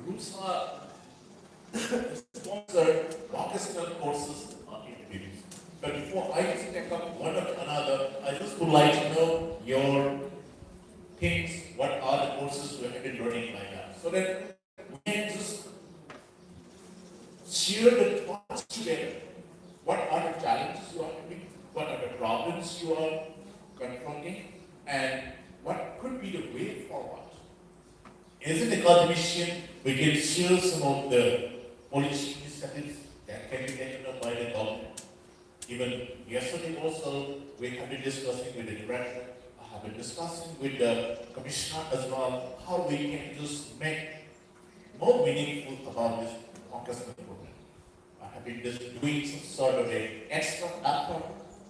groups are sponsored vocational courses are introduced. But before I just take up one or another, I just would like to know your things. What are the courses we have been running like that, so that we can just share the thoughts together. What are the challenges you are having? What are the problems you are confronting? And what could be the way forward? As an academician, we can share some of the policy initiatives that can be taken up by the government. Even yesterday also, we have been discussing with the director, I have been discussing with the commissioner as well, how we can just make more meaningful about this vocational program. I have been just doing some sort of a extra effort,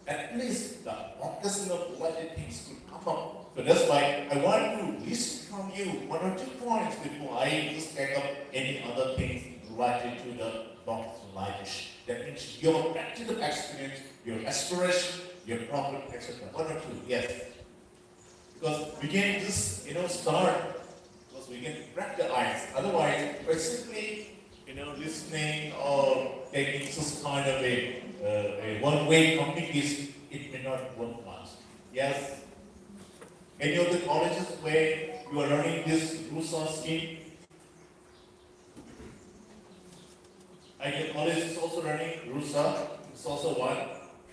at least the vocational related things could come up. So that's why I want to listen from you one or 2 points before I just take up any other things related to the vocational life. That means your practical experience, your aspiration, your problem, etc. 1 or 2, yes. Because we can just, start, because we can crack the ice. Otherwise, by simply, listening or taking some kind of a one-way communication, it may not work much. Yes. Any of the colleges where you are running this RUSA scheme? And your college is also running RUSA, it's also one.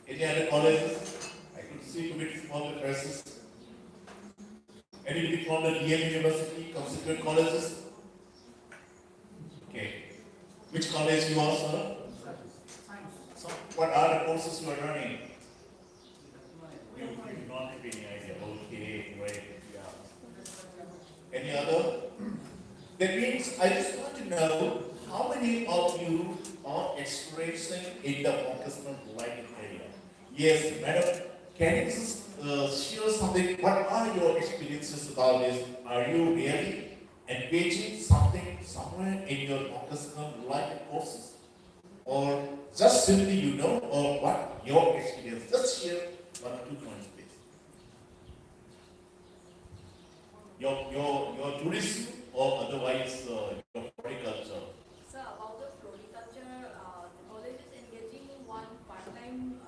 Any other colleges? I could see a bit from the presses. Anybody from the DM University, constituent colleges? Okay. Which college you are, sir? So, what are the courses you are running? You do not have any idea. Okay, great. Yeah. Any other? That means I just want to know how many of you are experiencing in the vocational lighting area? Yes, madam. Can you just share something? What are your experiences about this? Are you really engaging something somewhere in your vocational lighting courses? Or just simply you know, or what your experience? Just share 1 or 2 points, please. Your tourism or otherwise your horticulture. So about the floriculture, the college is engaging one part-time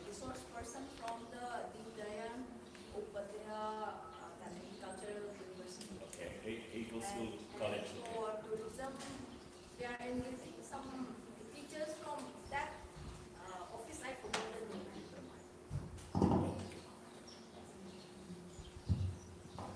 resource person from the Deendayal Upadhyaya Agricultural University. Okay, Eagle School College. For tourism, they are engaging some teachers from that office. I forgot the name.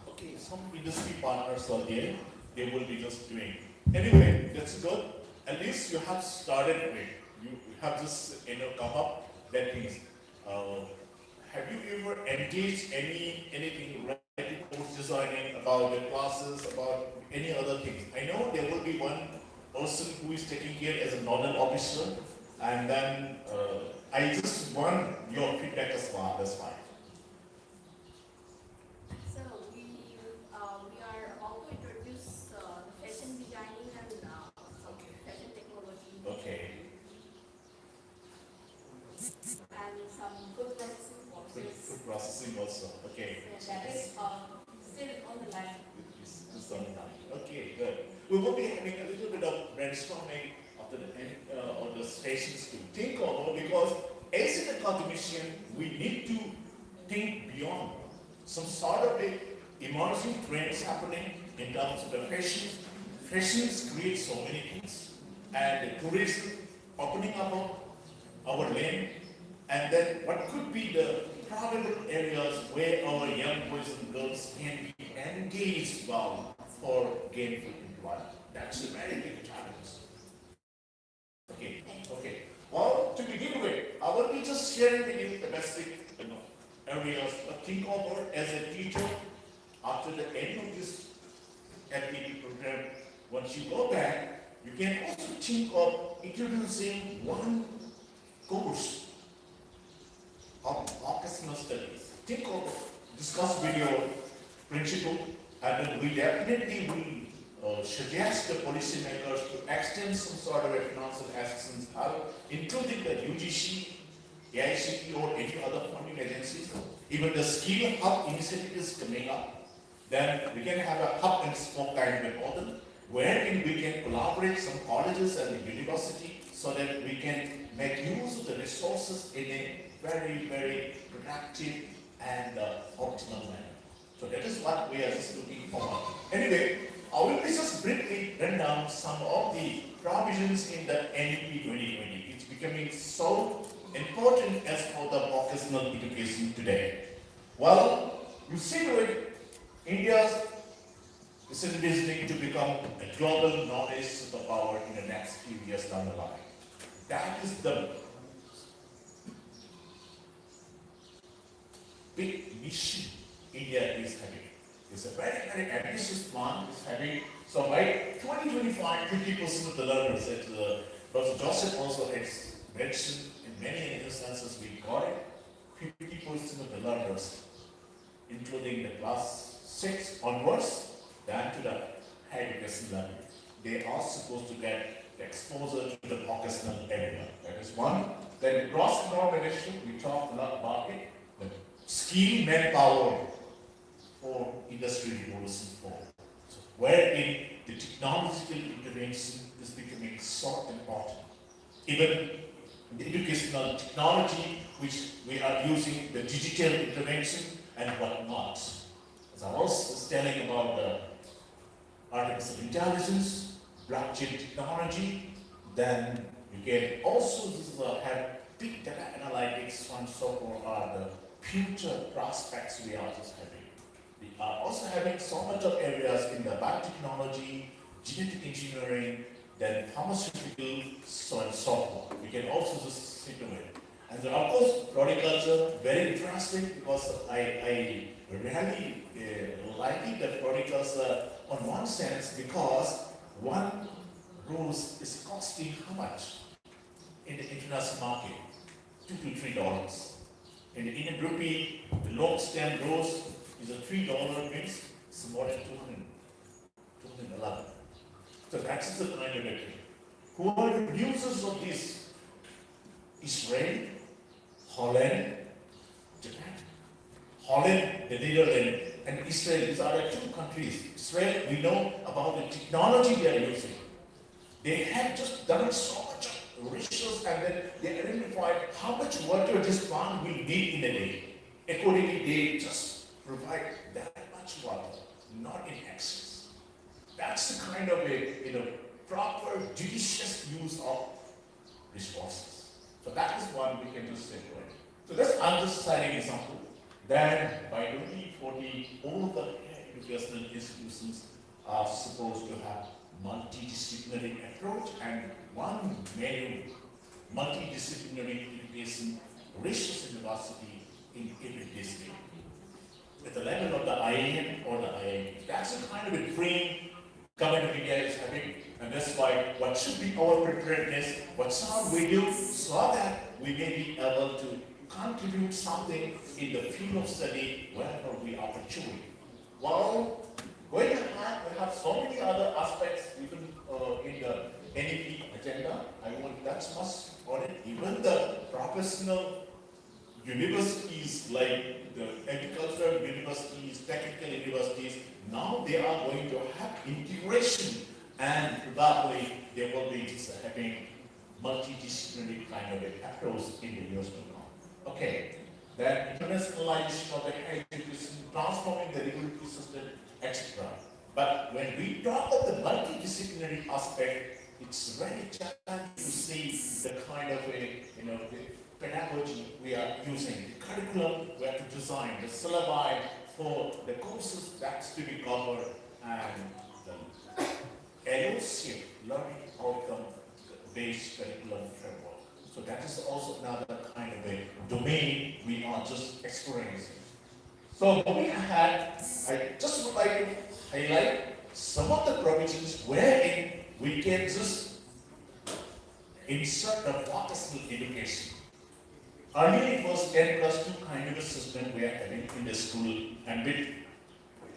Okay, some industry partners are there, they will be just doing. Anyway, that's good. At least you have started with, you have just, come up, that means, have you ever engaged anything related to course designing, about the classes, about any other things? I know there will be one person who is taking care as a nodal officer, and then, I just want your feedback as well, that's fine. So we are also introduce fashion designing and some fashion technology Okay. and some food processing courses. Food processing also, okay. So that is still on the line. It's on time. Okay, good. We will be having a little bit of brainstorming after the end on the stations to think over, because as an academician, we need to think beyond some sort of a emerging trends happening in terms of the fashion. Fashions create so many things, and the tourism opening up our land, and then what could be the probable areas where our young boys and girls can be engaged well for gainful employment. That's a very big challenge. Okay, okay. Well, to begin with, I will be just sharing with you the basic areas to think over as a teacher after the end of this activity program. Once you go back, you can also think of introducing one course of vocational studies. Think of, discuss with your principal, and then we definitely will suggest the policymakers to extend some sort of a financial assistance help, including the UGC, AICT, or any other funding agencies. Even the skill hub initiative is coming up. Then we can have a hub and spoke kind of a model, wherein we can collaborate some colleges and the university so that we can make use of the resources in a very, very productive and optimal manner. So that is what we are just looking for. Anyway, I will just briefly run down some of the provisions in the NEP 2020. It's becoming so important as for the vocational education today. Well, you see to it, India is envisioning to become a global knowledge superpower in the next few years down the line. That is the big mission India is having. It's a very, very ambitious plan. It's having, so by 2025, 50% of the learners, as Professor Joseph also has mentioned, in many instances we got it, 50% of the learners, including the class 6 onwards, down to the higher education level, they are supposed to get the exposure to the vocational area. That is one. Then gross normalization, we talked a lot about it, the skill manpower for industry revolution 4. So wherein the technological intervention is becoming so important. Even the educational technology which we are using the digital intervention and whatnot. As I was telling about the artificial intelligence, blockchain technology, then you can also have big data analytics and so forth are the future prospects we are just having. We are also having so much of areas in the biotechnology, genetic engineering, then pharmaceutical, so and so forth. We can also just think of it. And then of course, floriculture, very interesting because I really liking the floriculture on one sense because one rose is costing how much in the international market? $2 to $3. In the Indian rupee, the long stem rose is a $3 means it's more than 211. So that's the kind of a thing. Who are the producers of this? Israel, Holland, Japan. Holland, the Netherlands, and Israel, these are the two countries. Israel, we know about the technology they are using. They have just done so much research and then they identified how much water this plant will need in a day. Accordingly, they just provide that much water, not in excess. That's the kind of a proper, judicious use of resources. So that is one we can just say, right? So that's I'm just citing example. Then by 2040, all the educational institutions are supposed to have multidisciplinary approach and one main multidisciplinary education research university in every district. At the level of the IIM or the IIT. That's the kind of a dream government of India is having, and that's why what should be our preparedness, what shall we do so that we may be able to contribute something in the field of study wherever we are pursuing. Well, going ahead, we have so many other aspects even in the NEP agenda. I won't touch much on it. Even the professional universities like the agricultural universities, technical universities, now they are going to have integration and probably they will be just having multidisciplinary kind of approach in the years to come. Okay, then internationalization of the higher education, transforming the regulatory system, etc. But when we talk of the multidisciplinary aspect, it's very challenging to see the kind of the pedagogy we are using, the curriculum we have to design, the syllabi for the courses that's to be covered, and the LOC, learning outcome based curriculum framework. So that is also another kind of a domain we are just experiencing. So moving ahead, I just would like to highlight some of the provisions wherein we can just insert the vocational education. Earlier it was 10+2 kind of a system we are having in the school and with.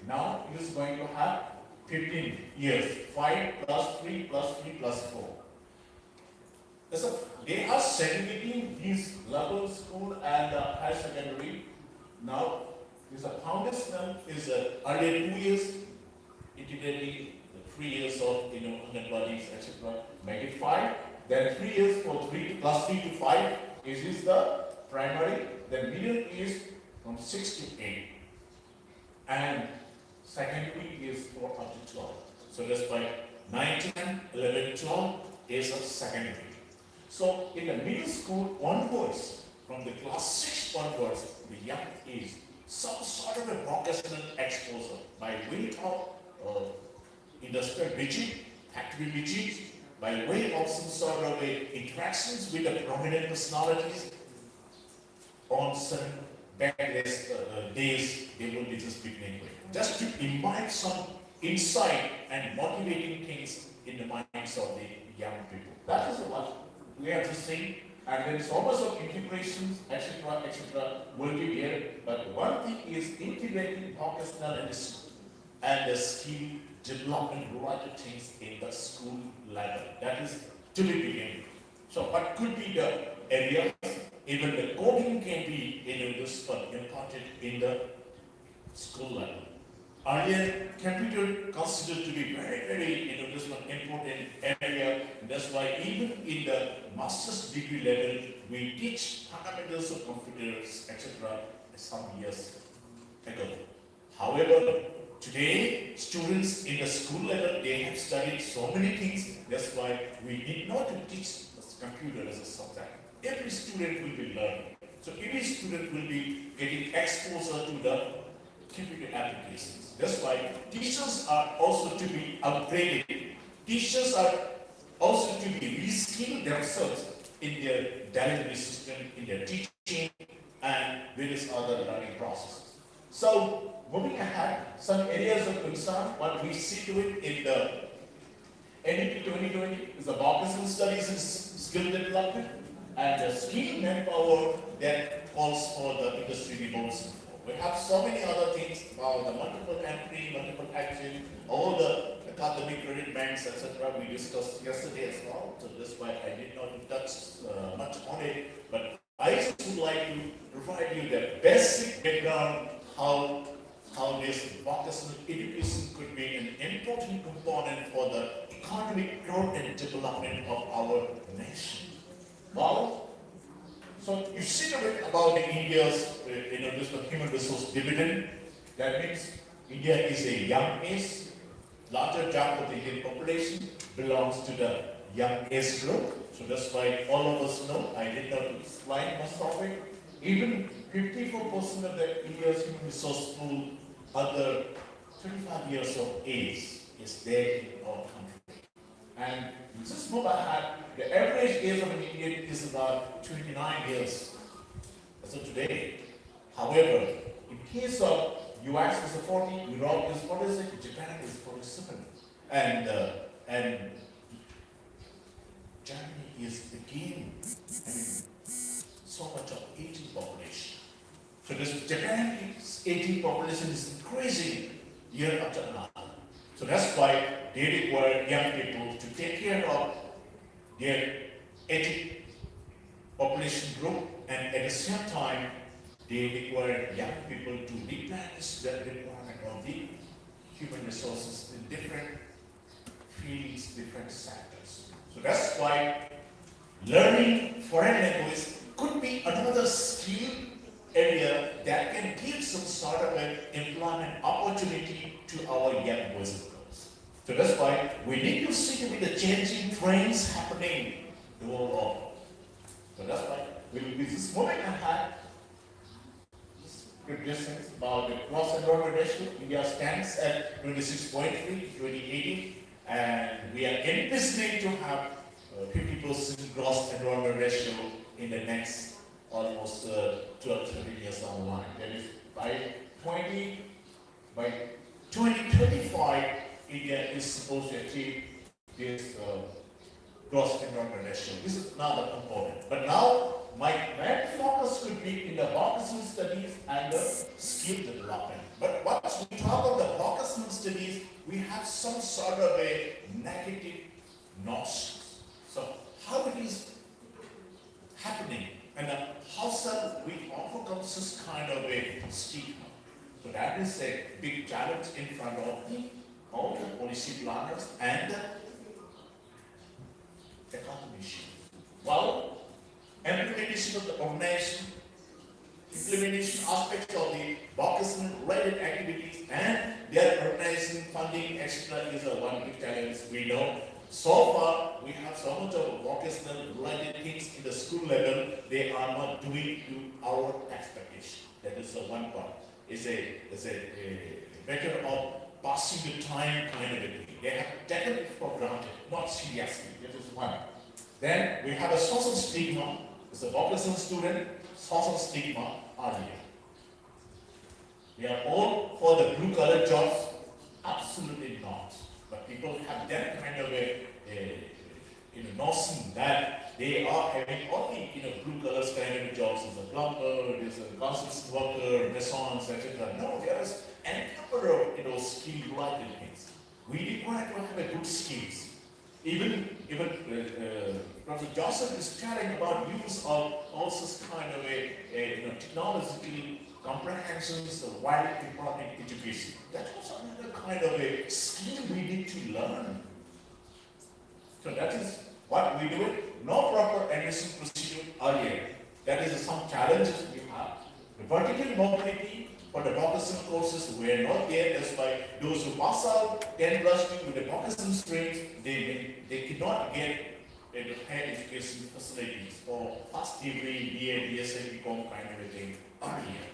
Now it is going to have 15 years, 5 plus 3 plus 3 plus 4. So they are segregating these level school and higher secondary. Now is a foundational is earlier 2 years, integrating the 3 years of Anganwadis, etc. Make it 5. Then 3 years for 3 plus 3 to 5 is the primary. Then middle is from 6 to 8, and secondary is for up to 12. So that's why 9, 10, 11, 12 is a secondary. So in the middle school onwards, from the class 6 onwards, the young age, some sort of a vocational exposure by way of industrial rigid, factory rigid, by way of some sort of interactions with the prominent personalities. On certain backless days, they will be just beginning with. Just to imbibe some insight and motivating things in the minds of the young people. That is what we have to see. And then so much of integrations, etc., will be there. But one thing is integrating vocational and the skill development related things in the school level. That is to be beginning. So what could be the areas? Even the coding can be imparted in the school level. earlier computer considered to be very, very, this one important area. And that's why even in the master's degree level, we teach fundamentals of computers, etc. some years ago. However, today, students in the school level, they have studied so many things. That's why we need not to teach computer as a subject. Every student will be learning. So every student will be getting exposure to the computer applications. That's why teachers are also to be upgraded. Teachers are also to be reskilled themselves in their delivery system, in their teaching, and various other learning processes. So, moving ahead, some areas of concern, what we see to it in the NDP 2020 is the vocational studies and skill development, and the skill manpower that calls for the industry revolves. We have so many other things about the multiple entry, multiple exit, all the academic credit banks, etc. We discussed yesterday as well, so that's why I did not touch much on it, but I just would like to provide you the basic background how this vocational education could be an important component for the economic growth and development of our nation. Well, so you see a bit about the India's, this human resource dividend. That means India is a young age, larger chunk of the Indian population belongs to the young age group. So that's why all of us know, I did not explain much of it. Even 54% of the India's human resource pool under 25 years of age is there in our country. And just move ahead, the average age of an Indian is about 29 years. So today, however, in case of US is 40, Europe is 46, Japan is 47, and Germany is again, so much of aging population. So this Japan's aging population is increasing year after another. So that's why they require young people to take care of their aging population group, and at the same time, they require young people to replenish the requirement of the human resources in different fields, different sectors. So that's why learning foreign language could be another skill area that can give some sort of an employment opportunity to our young boys and girls. So that's why we need to see with the changing trends happening the world over. So that's why we will be just moving ahead. Good distance about the gross enrollment ratio. India stands at 26.3 2018, and we are envisioning to have 50% gross enrollment ratio in the next almost 12, 13 years down the line. That is by 2025, India is supposed to achieve this gross enrollment ratio. This is another component. But now, my main focus could be in the vocational studies and the skill development. But once we talk about the vocational studies, we have some sort of a negative notion. So, how it is happening, and how shall we overcome this kind of a stigma? So that is a big challenge in front of all the policy planners and the academicians. Well, implementation of the organization, implementation aspects of the vocational related activities and their organization, funding, etc. is a one big challenge. We know so far we have so much of vocational related things in the school level, they are not doing to our expectation. That is the one part. It's a matter of passing the time kind of a thing. They have taken it for granted, not seriously. That is one. Then we have a social stigma. It's a vocational student, social stigma earlier. We are all for the blue collar jobs? Absolutely not. But people have that kind of a notion that they are having only blue collar kind of jobs as a plumber, as a construction worker, maisons, etc. No, there is a number of skill related things. We require to have a good skills. Even Professor Joseph is telling about use of all this kind of a technological comprehension, while employment education. That was another kind of a skill we need to learn. So that is what we do it. No proper admission procedure earlier. That is some challenges we have. The vertical mobility for the vocational courses were not there. That's why those who pass out 10 plus 2 with the vocational streams, they cannot get the higher education facilities for first degree, BA, BSc, BCom kind of a thing earlier.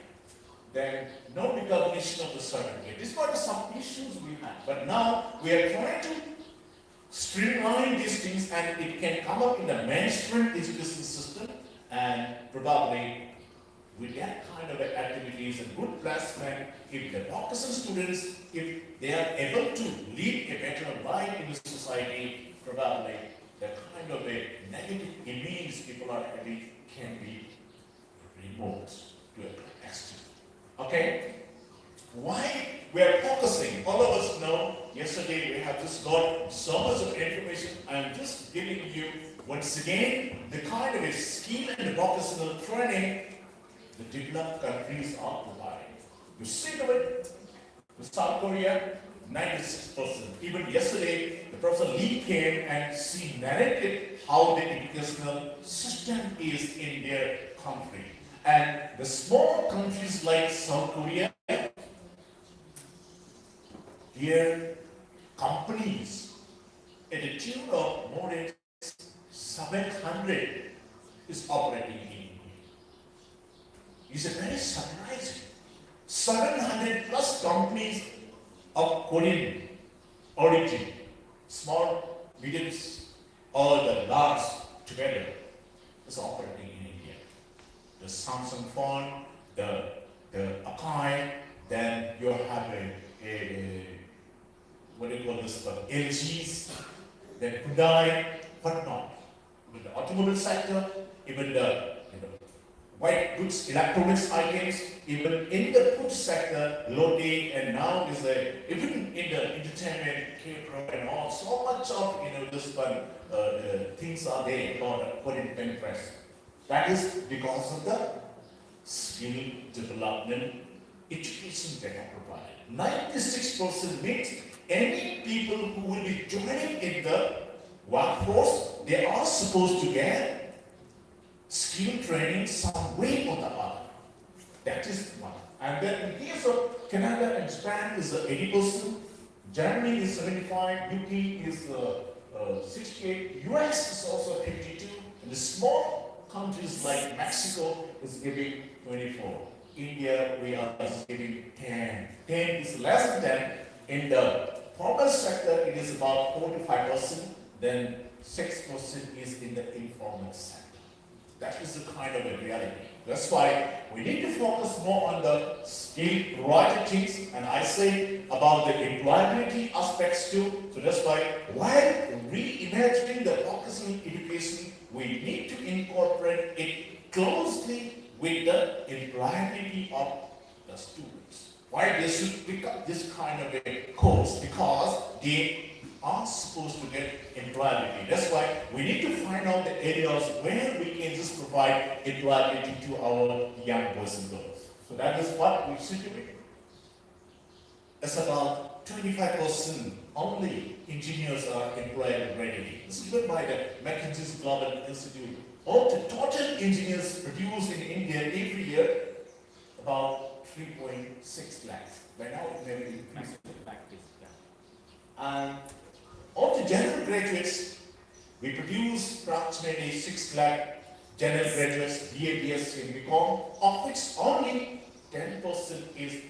Then no recognition of the certificate. These were some issues we had. But now we are trying to streamline these things, and it can come up in the mainstream education system, and probably with that kind of activities and good placement, if the vocational students, if they are able to lead a better life in the society, probably the kind of a negative image people are having can be removed to an extent. Okay? Why we are focusing? All of us know, yesterday we have just got so much of information. I am just giving you, once again, the kind of a skill and vocational training the developed countries are providing. You see to it, with South Korea, 96%. Even yesterday, the Professor Lee came and she narrated how the educational system is in their country. And the small countries like South Korea, their companies at a tune of more than 700 is operating in India. It's a very surprising. 700 plus companies of Korean origin, small, mediums, or the large together is operating in India. The Samsung phone, the Akai, then you have what do you call this, LGs, then Hyundai, whatnot. In the automobile sector, even the white goods, electronics items, even in the food sector, Lotte, and now is even in the entertainment, K-Pro, and all, so much of this one things are there for the pen press. That is because of the skill development education they have provided. 96% means any people who will be joining in the workforce, they are supposed to get skill training some way or the other. That is one. And then in case of Canada and Japan is 80%, Germany is 75%, UK is 68%, US is also 52%, and the small countries like Mexico is giving 24%. India, we are giving 10%. 10 is less than 10. In the formal sector, it is about 4 to 5%. Then 6% is in the informal sector. That is the kind of a reality. That's why we need to focus more on the skill related things, and I say about the employability aspects too. So that's why while reimagining the vocational education, we need to incorporate it closely with the employability of the students. Why they should pick up this kind of a course? Because they are supposed to get employability. That's why we need to find out the areas where we can just provide employability to our young boys and girls. So that is what we should do. It's about 25% only engineers are employed readily. This is given by the McKinsey Global Institute. All the total engineers produced in India every year, about 3.6 lakhs. By now it may be increased. And of the general graduates, we produce approximately 6 lakh general graduates, BA, BSc, and BCom, of which only 10% is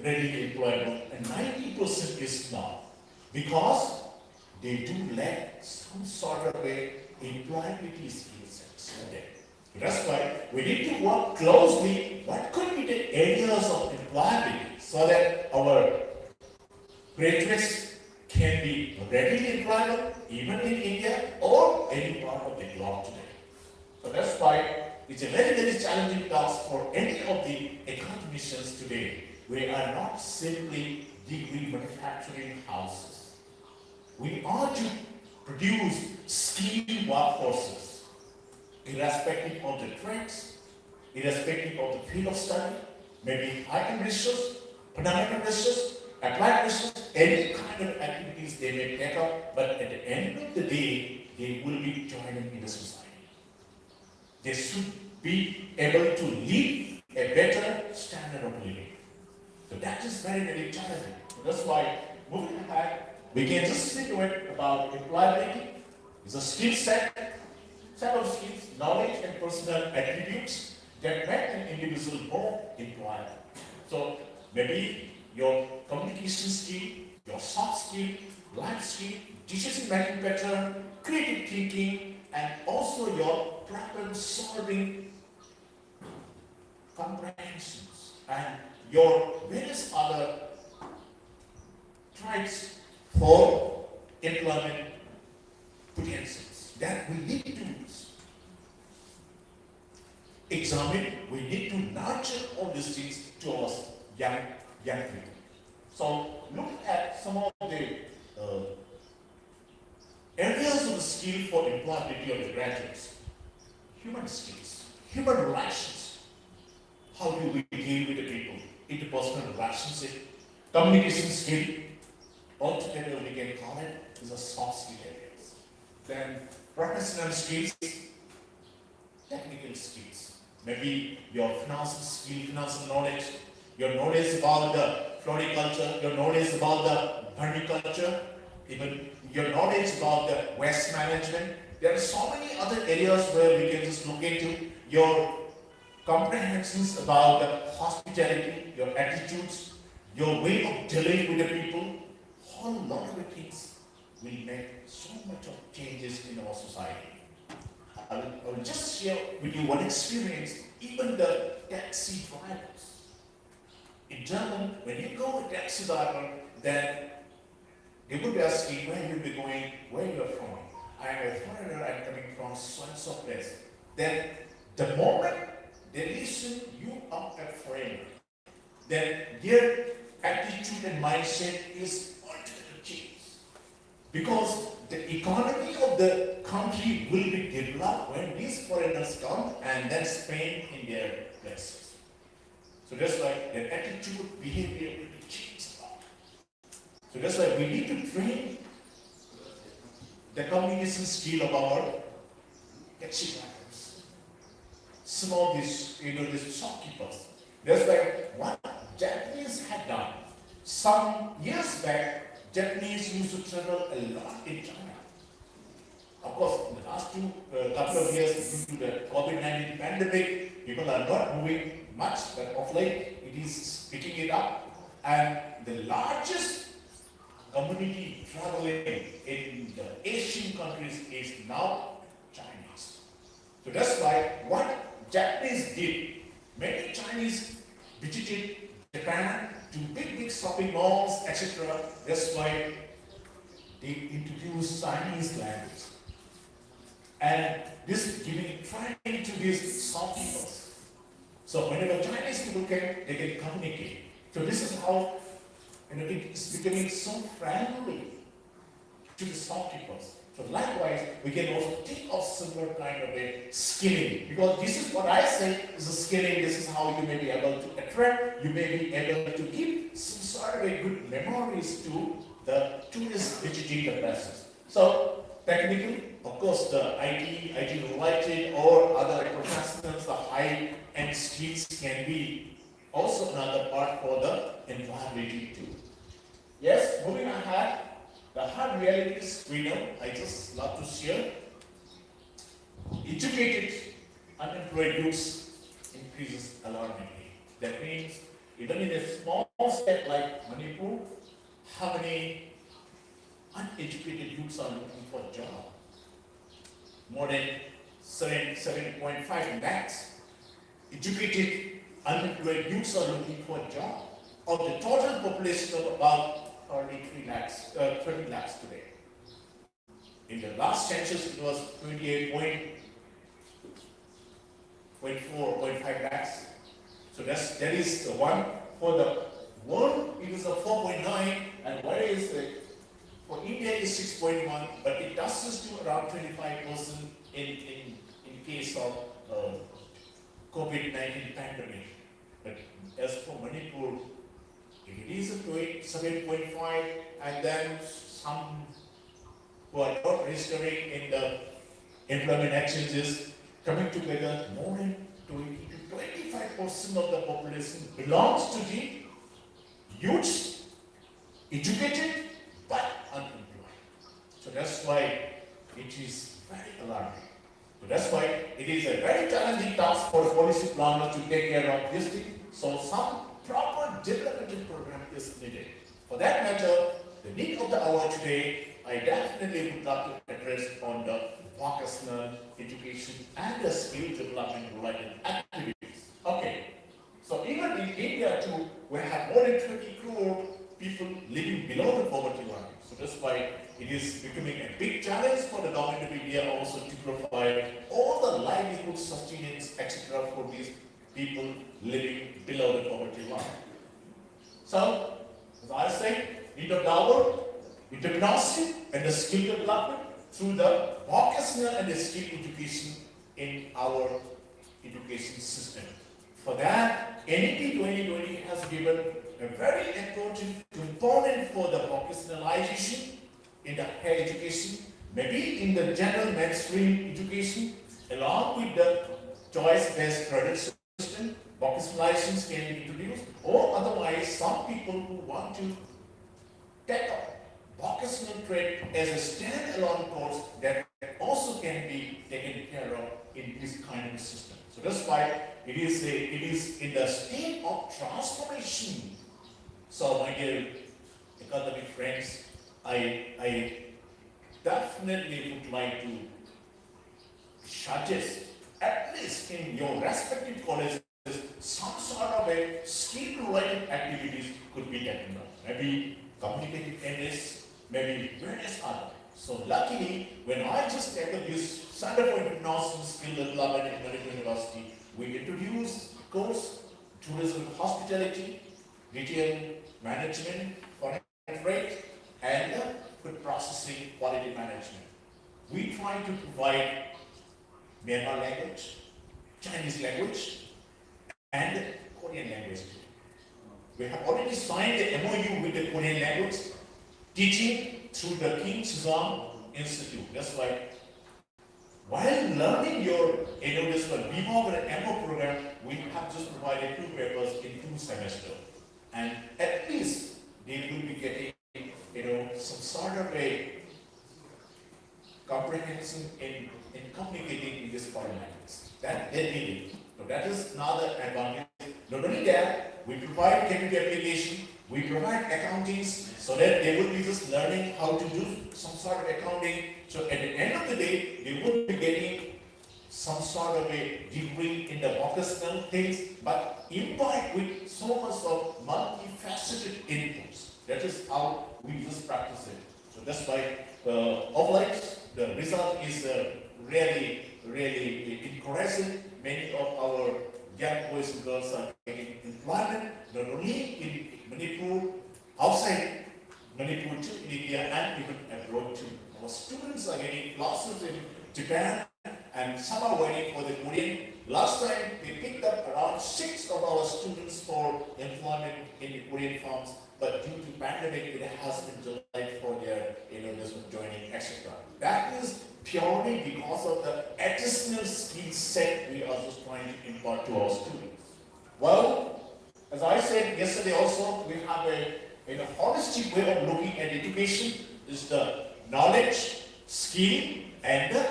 readily employable and 90% is not. Because they do lack some sort of a employability skill sets. That's why we need to work closely. What could be the areas of employability so that our graduates can be readily employable even in India or any part of the globe today. So that's why it's a very, very challenging task for any of the academicians today. We are not simply degree manufacturing houses. We are to produce skilled workforces, irrespective of the trades, irrespective of the field of study, maybe high-end research, fundamental research, applied research, any kind of activities they may take up, but at the end of the day, they will be joining in the society. They should be able to live a better standard of living. So that is very, very challenging. So that's why moving ahead, we can just think of it about employability. It's a skill set of skills, knowledge and personal attributes that make an individual more employable. So maybe your communication skill, your soft skill, life skill, decision making pattern, creative thinking, and also your problem solving comprehensions and your various other traits for employment potentials that we need to examine, we need to nurture all these things to our young people. So look at some of the areas of the skill for employability of the graduates. Human skills, human relations. How do we deal with the people? Interpersonal relationship, communication skill. Altogether we can call it as a soft skill areas. Then professional skills, technical skills. Maybe your financial skill, financial knowledge, your knowledge about the floriculture, your knowledge about the vermiculture, even your knowledge about the waste management. There are so many other areas where we can just look into your comprehensions about the hospitality, your attitudes, your way of dealing with the people. Whole lot of things will make so much of changes in our society. I will just share with you one experience, even the taxi drivers. In German, when you go to a taxi driver, then they would be asking where you'll be going, where you're from. I am a foreigner, I'm coming from so-and-so place. Then the moment they listen, you are a foreigner, then their attitude and mindset is altogether changed. Because the economy of the country will be developed when these foreigners come and then spend in their places. So that's why their attitude, behavior will be changed a lot. So that's why we need to train the communication skill of our taxi drivers. Some of these, these shopkeepers. That's why what Japanese had done. Some years back, Japanese used to travel a lot in China. Of course, in the last couple of years, due to the COVID-19 pandemic, people are not moving much, but of late, it is picking it up. And the largest community traveling in the Asian countries is now Chinese. So that's why what Japanese did, many Chinese visited Japan to big shopping malls, etc. That's why they introduced Chinese language. And this giving training to these shopkeepers. So whenever Chinese people came, they can communicate. So this is how it's becoming so friendly to the shopkeepers. So likewise, we can also think of similar kind of a skilling, because this is what I say is a skilling. This is how you may be able to attract, you may be able to give some sort of a good memories to the tourists visiting the places. So technically, of course, the IT related or other professionals, the high-end skills can be also another part for the employability too. Yes, moving ahead. The hard realities we know, I just love to share. Educated unemployed youths increases alarmingly. That means even in a small state like Manipur, how many uneducated youths are looking for a job? More than 7.5 lakhs. Educated unemployed youths are looking for a job. Of the total population of about 30 lakhs today. In the last census, it was 28.5 lakhs. So that is the one. For the world, it is a 4.9, and what is it? For India, it is 6.1, but it touches to around 25% in case of COVID-19 pandemic. But as for Manipur, if it is a 7.5, and then some who are not registering in the employment exchanges coming together, more than 20 to 25% of the population belongs to the youths, educated but unemployed. So that's why it is very alarming. So that's why it is a very challenging task for policy planners to take care of this thing. So some proper development program is needed. For that matter, the need of the hour today, I definitely would like to address on the vocational education and the skill development related activities. Okay, so even in India too, we have more than 20 crore people living below the poverty line. So that's why it is becoming a big challenge for the government of India also to provide all the livelihood sustenance, etc. for these people living below the poverty line. So, as I said, need of the hour, entrepreneurship and the skill development through the vocational and the skill education in our education system. For that, NEP 2020 has given a very important component for the vocationalization in the higher education, maybe in the general mainstream education, along with the choice-based credit system, vocationalizations can be introduced, or otherwise some people who want to take up vocational trade as a standalone course that also can be taken care of in this kind of system. So that's why it is in the state of transformation. So my dear academic friends, I definitely would like to suggest, at least in your respective colleges, some sort of a skill-related activities could be taken up. Maybe communicative English, maybe various other. So luckily, when I just tackled this Center for International Skill Development at Manipur University, we introduced course tourism, hospitality, retail management, foreign trade, and food processing, quality management. We try to provide Myanmar language, Chinese language, and Korean language. We have already signed the MOU with the Korean language, teaching through the King Sejong Institute. That's why while learning your this one, BVOG and MO program, we have just provided 2 papers in 2 semesters. And at least they will be getting, some sort of a comprehension in communicating in this foreign language. That they need it. So that is another advantage. Not only that, we provide technical application, we provide accountings so that they will be just learning how to do some sort of accounting. So at the end of the day, they will be getting some sort of a degree in the vocational things, but imbibed with so much of multifaceted inputs. That is how we just practice it. So that's why of late, the result is really encouraging. Many of our young boys and girls are getting employment, not only in Manipur, outside Manipur too, in India, and even abroad too. Our students are getting classes in Japan, and some are waiting for the Korean. Last time, we picked up around 6 of our students for employment in the Korean firms, but due to pandemic, it has been delayed for their, this one joining, etc. That is purely because of the additional skill set we are just trying to impart to our students. Well, as I said yesterday also, we have a holistic way of looking at education is the knowledge, skill, and the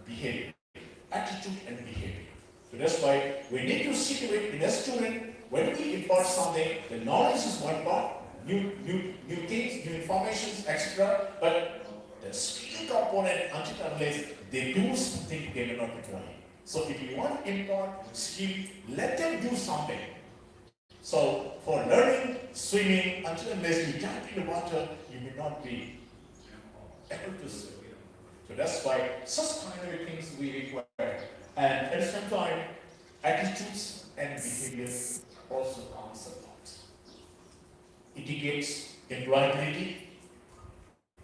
behavior, attitude and behavior. So that's why we need to situate in a student, when we impart something, the knowledge is one part, new things, new information, etc. But the skill component, unless they do something they may not be doing. So if you want to impart skill, let them do something. So for learning swimming, unless you jump in the water, you may not be able to swim. So that's why such kind of things we require. And at the same time, attitudes and behaviors also comes about. Etiquettes, employability,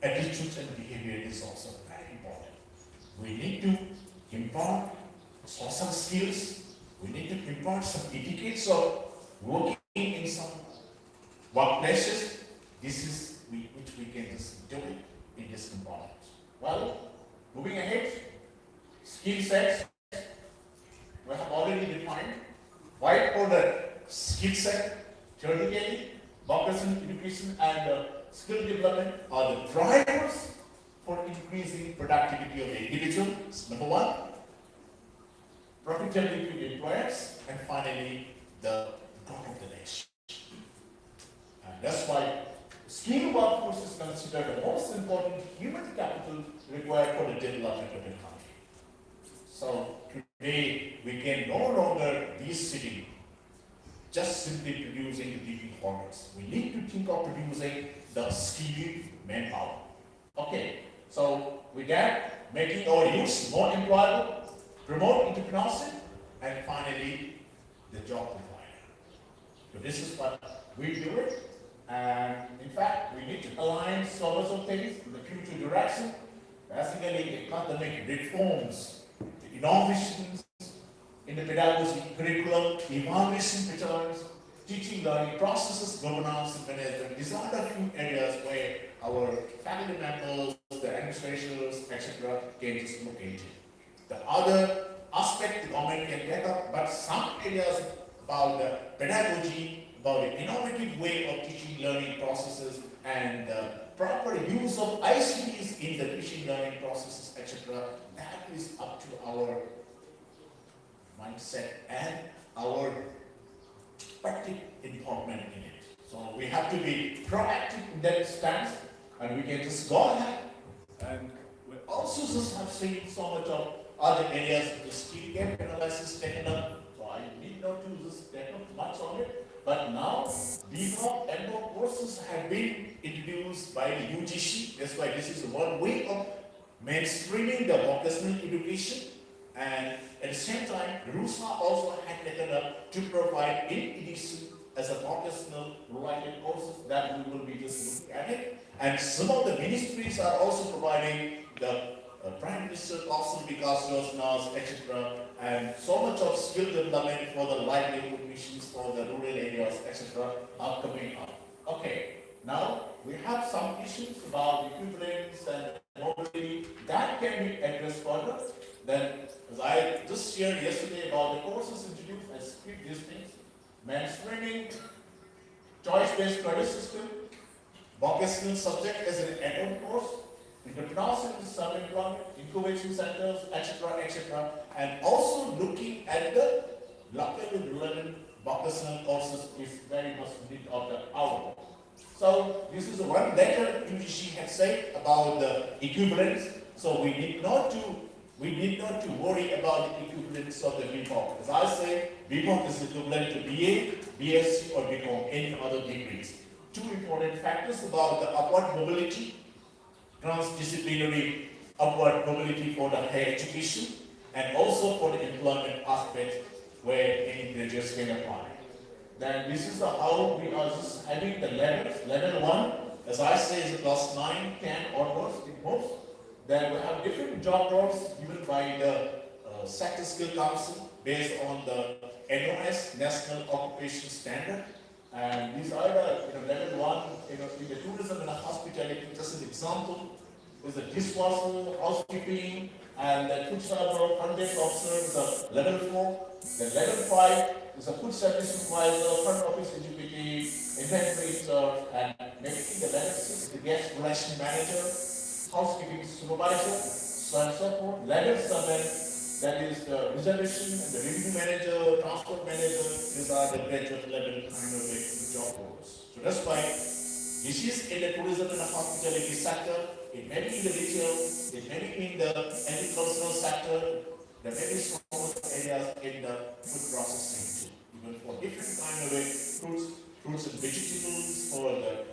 attitudes and behavior is also very important. We need to impart social skills, we need to impart some etiquettes of working in some workplaces, which we can just do it in this component. Well, moving ahead, skill sets, we have already defined. White-collar skill set, theoretically, vocational education and skill development are the drivers for increasing productivity of the individual. That's number one. Profitability of employers, and finally, the growth of the nation. And that's why skilled workforce is considered the most important human capital required for the development of the country. So today, we can no longer be sitting just simply producing the DP holders. We need to think of producing the skilled manpower. Okay, so with that, making our youth more employable, promote entrepreneurship, and finally, the job provider. So this is what we do it. And in fact, we need to align so much of things in the future direction. Basically, academic reforms, the innovations in the pedagogy, curriculum, evaluation patterns, teaching, learning processes, governance, and management. These are the few areas where our faculty members, the administrators, etc., can just look into. The other aspect the government can take up, but some areas about the pedagogy, about the innovative way of teaching learning processes and the proper use of ICTs in the teaching learning processes, etc., that is up to our mindset and our active involvement in it. So we have to be proactive in that stance, and we can just go ahead. And we also just have seen so much of other areas of the skill gap analysis taken up. So I need not to just take up much on it. But now, BPOP and more courses have been introduced by the UGC. That's why this is one way of mainstreaming the vocational education. And at the same time, RUSA also had taken up to provide in addition as a vocational related courses that we will be just looking at it. And some of the ministries are also providing the Prime Minister Kaushal Vikas Yojanas, etc. And so much of skill development for the livelihood missions for the rural areas, etc. are coming up. Okay, now we have some issues about equivalence and mobility that can be addressed further. Then, as I just shared yesterday about the courses introduced, I skipped these things. Mainstreaming, choice-based credit system, vocational subject as an add-on course, entrepreneurship in self-employment, incubation centers, etc., etc., and also looking at the locally relevant vocational courses is very much need of the hour. So this is one letter UGC had said about the equivalence. So we need not to worry about the equivalence of the BPOC. As I say, BPOC is equivalent to BA, BSc, or BCom, any other degrees. Two important factors about the upward mobility, transdisciplinary upward mobility for the higher education, and also for the employment aspect where any graduates can apply. Then this is how we are just having the levels. Level 1, as I say, is class 9, 10 onwards, it moves. Then we have different job roles given by the Sector Skill Council based on the NOS, National Occupation Standard. And these are the level 1, in the tourism and hospitality, just an example, is the dishwasher, housekeeping, and the food server, front desk officer, the level 4. The level 5 is a food service supervisor, front office executive, inventory research, and maybe the level 6, the guest relation manager, housekeeping supervisor, so and so forth. Level 7, that is the reservation and the revenue manager, transport manager. These are the graduate level kind of job roles. So that's why this is in the tourism and the hospitality sector. It may be in the retail, it may be in the agricultural sector. There may be so many areas in the food processing too. Even for different kind of fruits and vegetables, for the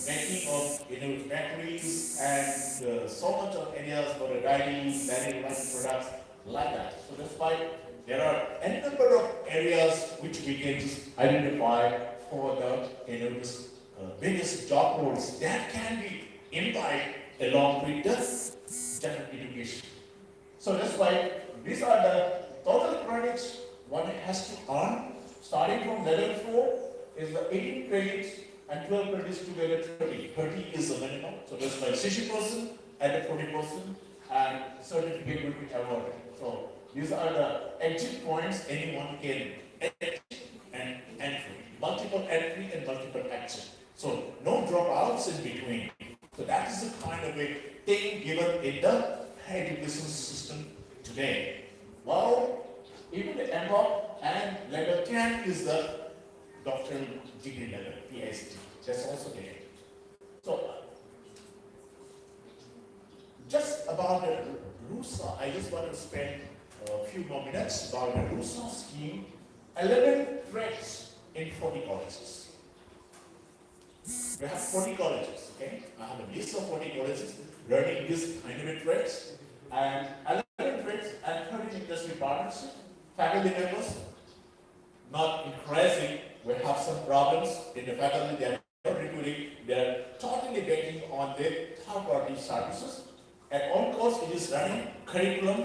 making of bakeries, and so much of areas for the dairy-related products like that. So that's why there are a number of areas which we can just identify for the this, biggest job roles that can be implied along with the general education. So that's why these are the total credits one has to earn Starting from level 4 is the 18 credits and 12 credits together 30. 30 is the minimum. So that's by 60% and the 40% and certificate will be awarded. So these are the exit points anyone can exit and entry. Multiple entry and multiple exit. So no dropouts in between. So that is the kind of a thing given in the higher education system today. Well, even the MBA and level 10 is the doctoral degree level, PhD. That's also there. So, just about the RUSA, I just want to spend a few more minutes about the RUSA scheme. 11 threads in 40 colleges. We have 40 colleges, okay? I have a list of 40 colleges running this kind of threads, and 11 threads and 30 industry partnership. Faculty members, not increasing, we have some problems in the faculty, they are not recruiting, they are totally betting on the third-party services. And on course, it is running curriculum,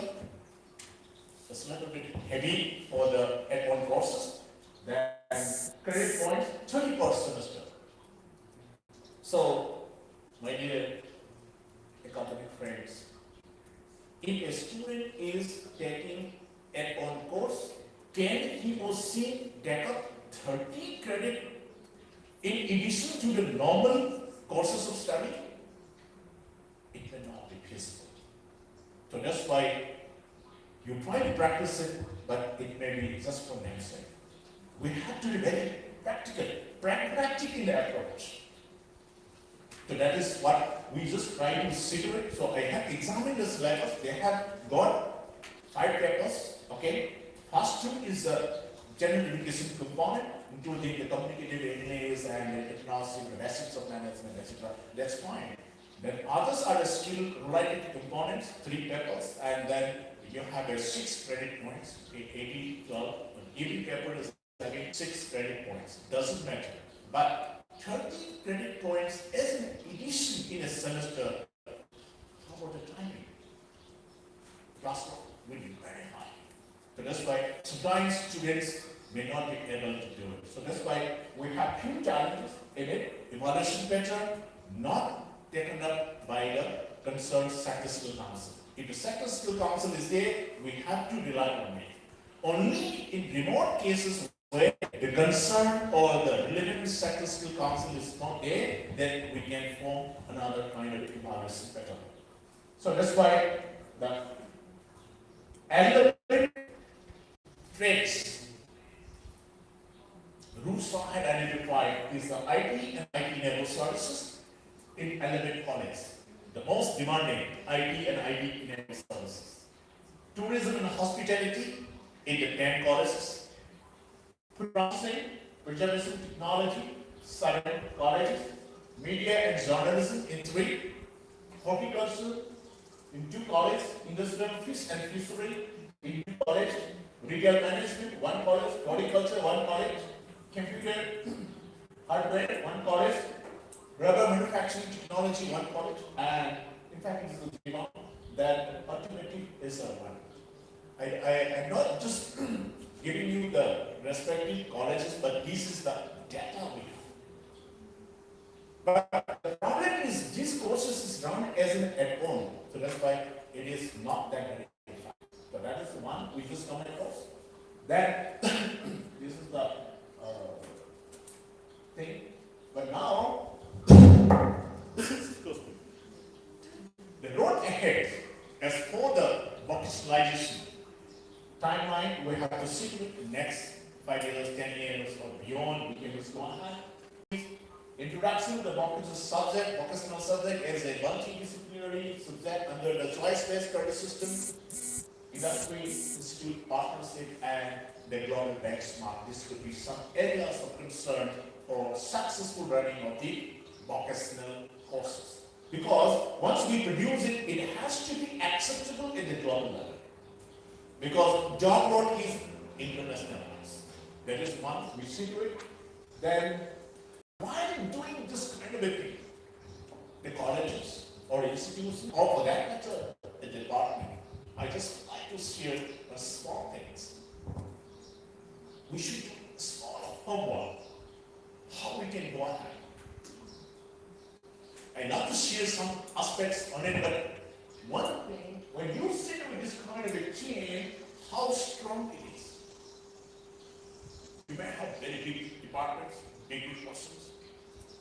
it's a little bit heavy for the add-on courses, then credit points 30 per semester. So, my dear academic friends, if a student is taking add-on course, can he or she take up 30 credit in addition to the normal courses of study? It may not be feasible. So that's why you try to practice it, but it may be just for namesake. We have to be very practical, pragmatic in the approach. So that is what we just try to situate. So I have examined the syllabus. They have got 5 papers, okay? First 2 is the general education component, including the communicative English and the technology, the basics of management, etc. That's fine. Then others are the skill-related components, 3 papers, and then you have a 6 credit points, 80, 12. Every paper is having 6 credit points. Doesn't matter. But 30 credit points is an addition in a semester. How about the timing? Last one will be very high. So that's why sometimes students may not be able to do it. So that's why we have few challenges in it. Evaluation pattern not taken up by the concerned sector skill council. If the sector skill council is there, we have to rely on it. Only in remote cases where the concern or the relevant sector skill council is not there, then we can form another kind of evaluation pattern. So that's why the elevated traits RUSA had identified is the IT and IT-enabled services in Elevate College. The most demanding IT and IT-enabled services. Tourism and hospitality in the 10 colleges. Processing, preservation technology, 7 colleges. Media and journalism in 3. Horticulture in 2 colleges. Industrial fish and fishery in 2 colleges. Retail management, 1 college. Horticulture, 1 college. Computer hardware, 1 college. Rubber manufacturing technology, 1 college. And in fact, this is the demand that alternative is a 1. I am not just giving you the respective colleges, but this is the data we have. But the problem is these courses is run as an add-on, so that's why it is not that very effective. So that is the one we just come across. Then this is the thing. But now the road ahead, as for the vocationalization timeline, we have to see the next 5 years, 10 years, or beyond. We can just go on. Introduction to the vocational subject as a multidisciplinary subject under the choice-based credit system, industry, institute partnership, and the global benchmark. This could be some areas of concern for successful running of the vocational courses. Because once we produce it, it has to be acceptable at the global level. Because job work is internationalized. That is one we see to it. Then, while doing this kind of a thing, the colleges or institutions, or for that matter, the department, I just like to share small things. We should homework, how we can go ahead. I love to share some aspects on it, but one thing, when you sit with this kind of a chain, how strong it is. You may have very big departments, big persons,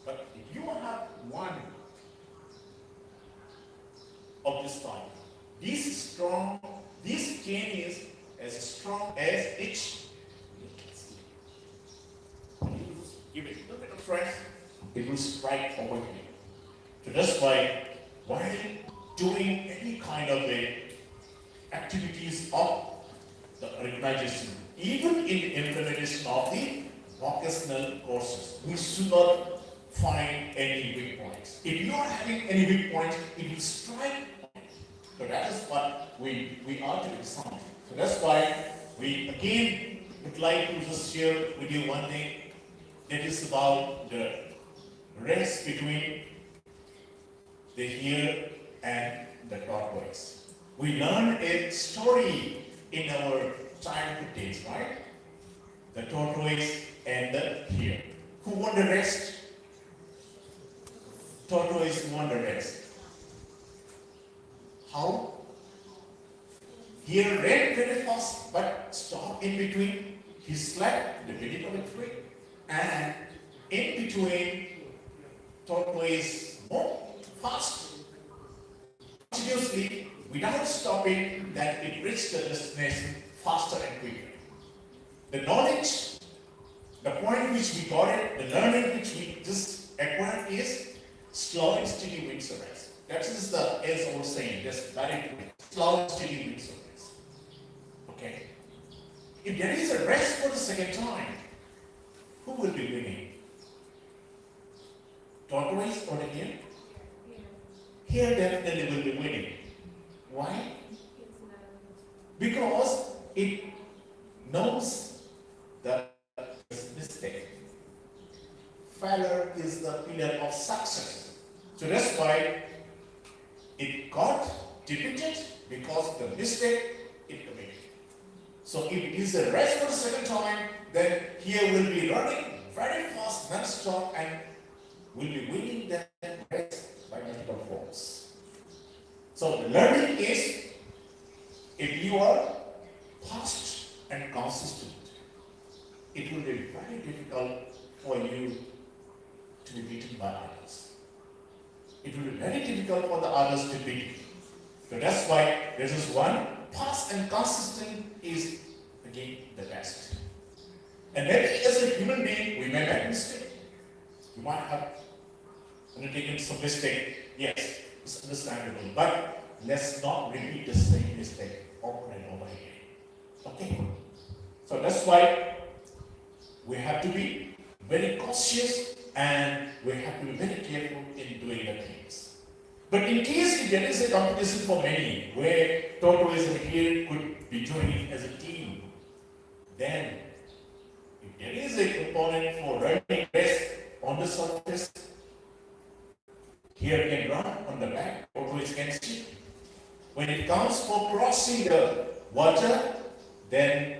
but if you have one of this type, this chain is as strong as its. Give it a little bit of strength, it will strike over here. So that's why while doing any kind of activities of the organization, even in the implementation of the vocational courses, we should not find any weak points. If you are having any weak points, it will strike. So that is what we are to examine. So that's why we again would like to just share with you one thing, that is about the rest between the here and the tortoise. We learned a story in our childhood days, right? The tortoise and the hare. Who won the race? Tortoise won the race. How? Hare ran very fast, but stopped in between. He slept the beneath of a tree, and in between, tortoise moved fast, continuously, without stopping, that it reached the destination faster and quicker. The knowledge, the point which we got it, the learning which we just acquired is slow and steady wins the race. That is the as I was saying, that's very important. Slow and steady wins the race. Okay. If there is a race for the second time, who will be winning? Tortoise or the hare? Hare definitely will be winning. Why? Because it knows the mistake. Failure is the pillar of success. So that's why it got defeated, because the mistake it committed. So if it is a race for the second time, then here will be running very fast, non-stop, and will be winning that race by multiple forms. So the learning is, if you are fast and consistent, it will be very difficult for you to be beaten by others. It will be very difficult for the others to beat you. So that's why this is one, fast and consistent is again the best. And maybe as a human being, we may make mistake. We might have undertaken some mistake. Yes, it's understandable. But let's not repeat the same mistake over and over again. Okay? So that's why we have to be very cautious and we have to be very careful in doing the things. But in case if there is a competition for many, where tortoise and hare could be joining as a team, then if there is a component for running race on the surface, hare can run on the back, tortoise can sit. When it comes for crossing the water, then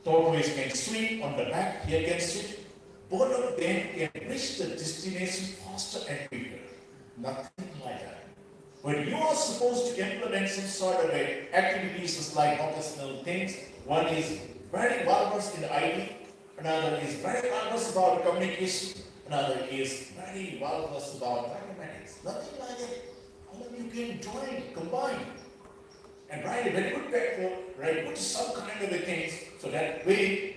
tortoise can swim on the back, hare can sit. Both of them can reach the destination faster and quicker. Nothing like that. When you are supposed to implement some sort of activities like vocational things, one is very well versed in IT, another is very well versed about communication, another is very well versed about mathematics. Nothing like that. All of you can join, combine, and write a very good paper, write good some kind of a things, so that way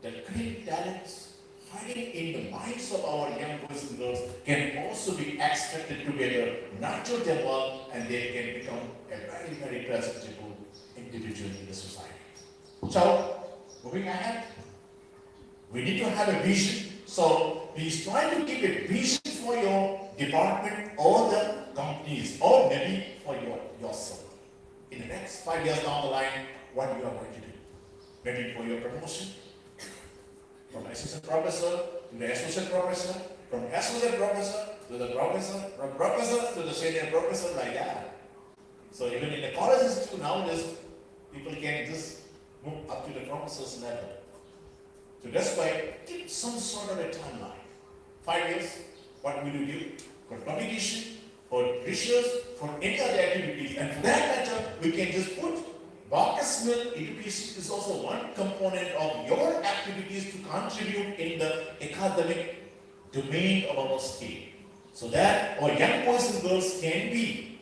the great talents hiding in the minds of our young boys and girls can also be extracted together, nurture them well, and they can become a very, very presentable individual in the society. So, moving ahead, we need to have a vision. So, please try to keep a vision for your department or the companies, or maybe for yourself. In the next 5 years down the line, what you are going to do. Maybe for your promotion, from assistant professor to the associate professor, from associate professor to the professor, from professor to the senior professor, like that. So even in the colleges too, nowadays, people can just move up to the professor's level. So that's why keep some sort of a timeline. 5 years, what will you do for publication, for research, for any other activities, and for that matter, we can just put vocational education is also one component of your activities to contribute in the academic domain of our state, so that our young boys and girls can be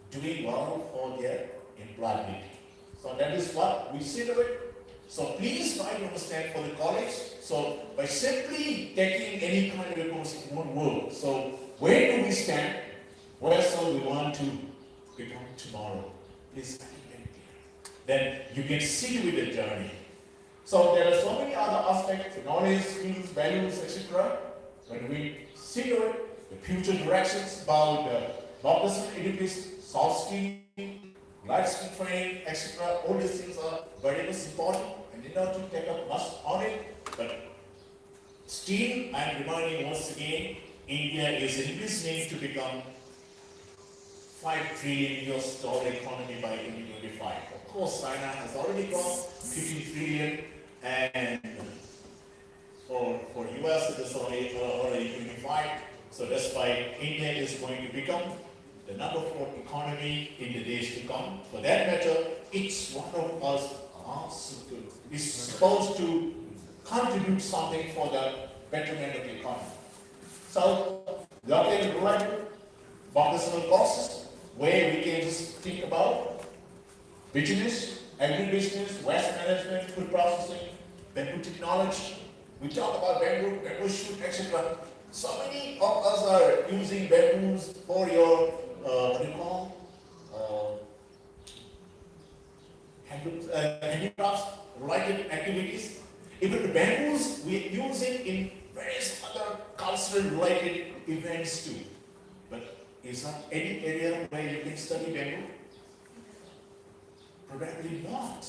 doing well for their employability. So that is what we see to it. So please try to understand for the college. So by simply taking any kind of a course, it won't work. So where do we stand? Where shall we want to become tomorrow? Please then you can see with the journey. So there are so many other aspects, knowledge, skills, values, etc. When we see to it, the future directions about vocational education, soft skills, life skill training, etc. All these things are very much important and need not to take up much on it. But still, I am reminding once again, India is envisioning to become $5 trillion economy by 2025. Of course, China has already gone 15 trillion, and for US it is already 25. So that's why India is going to become the number 4 economy in the days to come. For that matter, each one of us is supposed to contribute something for the betterment of the economy. So, local rural vocational courses, where we can just think about business, agribusiness, waste management, food processing, bamboo technology. We talk about bamboo shoot, etc. So many of us are using bamboos for your, what do you call, handicrafts, related activities. Even the bamboos we use it in various other cultural related events too. But is there any area where you can study bamboo? Probably not.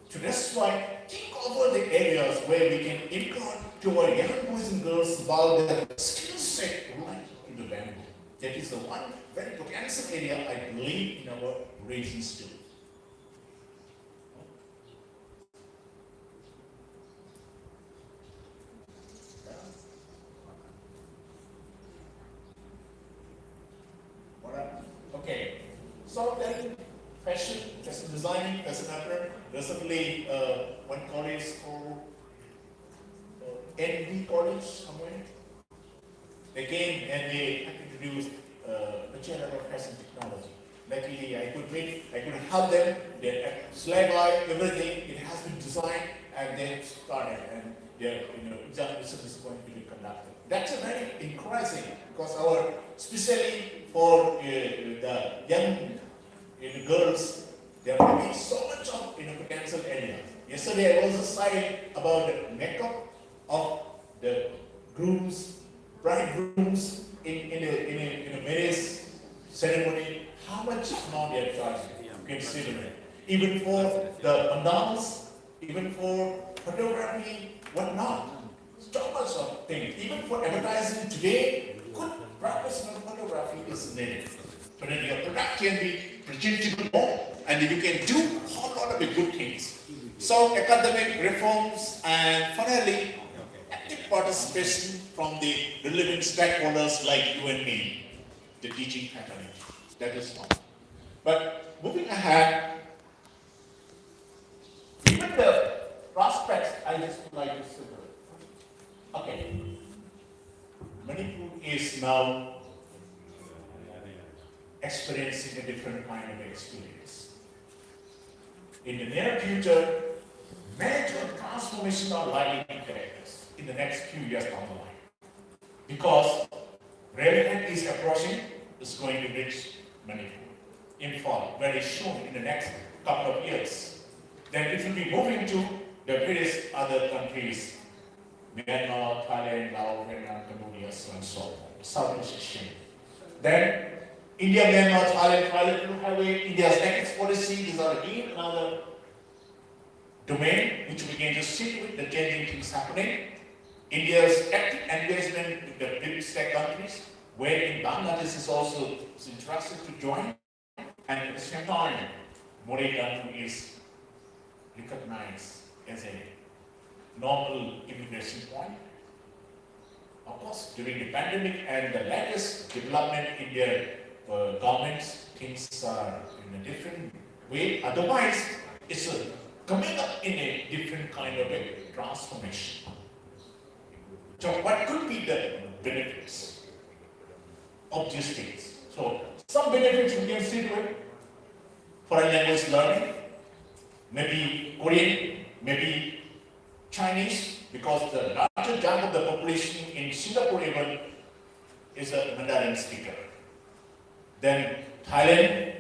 So that's why think over the areas where we can inculcate to our young boys and girls about the skill set related to the bamboo. That is the one very potential area I believe in our regions too. Okay, so then fashion designing, fashion apparel, recently one college called NB College somewhere. They came and they introduced Bachelor of Fashion Technology. Luckily I could help them, they slave eye, everything, it has been designed and they started and their examination is going to be conducted. That's a very encouraging because especially for the young girls, there will be so much of potential area. Yesterday I was cited about the makeup of the bridegrooms in a marriage ceremony. How much amount they are charging? You consider it. Even for the pandalas, even for photography, whatnot. So much of things. Even for advertising today, good professional photography is needed. So that your product can be presentable and you can do a whole lot of good things. So academic reforms and finally active participation from the relevant stakeholders like you and me, the teaching faculty. That is one. But moving ahead, even the prospects, I just would like to say, okay, Manipur is now experiencing a different kind of experience. In the near future, major transformation are likely to take place in the next few years down the line. Because railhead is approaching, is going to reach Manipur in fall, very soon in the next couple of years. Then it will be moving to the various other countries, Myanmar, Thailand, Laos, Vietnam, Cambodia, so on and so forth, Southeast Asia. Then India, Myanmar, Thailand, highway, India's ethics policy, these are again another domain which we can just sit with the changing things happening. India's active engagement with the big state countries, wherein Bangladesh is also interested to join, and at the same time, Mauritania is recognized as a normal immigration point. Of course, during the pandemic and the latest development in their governments, things are in a different way. Otherwise, it's coming up in a different kind of a transformation. So what could be the benefits of these things? So some benefits we can see to it. Foreign language learning, maybe Korean, maybe Chinese, because the larger chunk of the population in Singapore even is a Mandarin speaker. Then Thailand,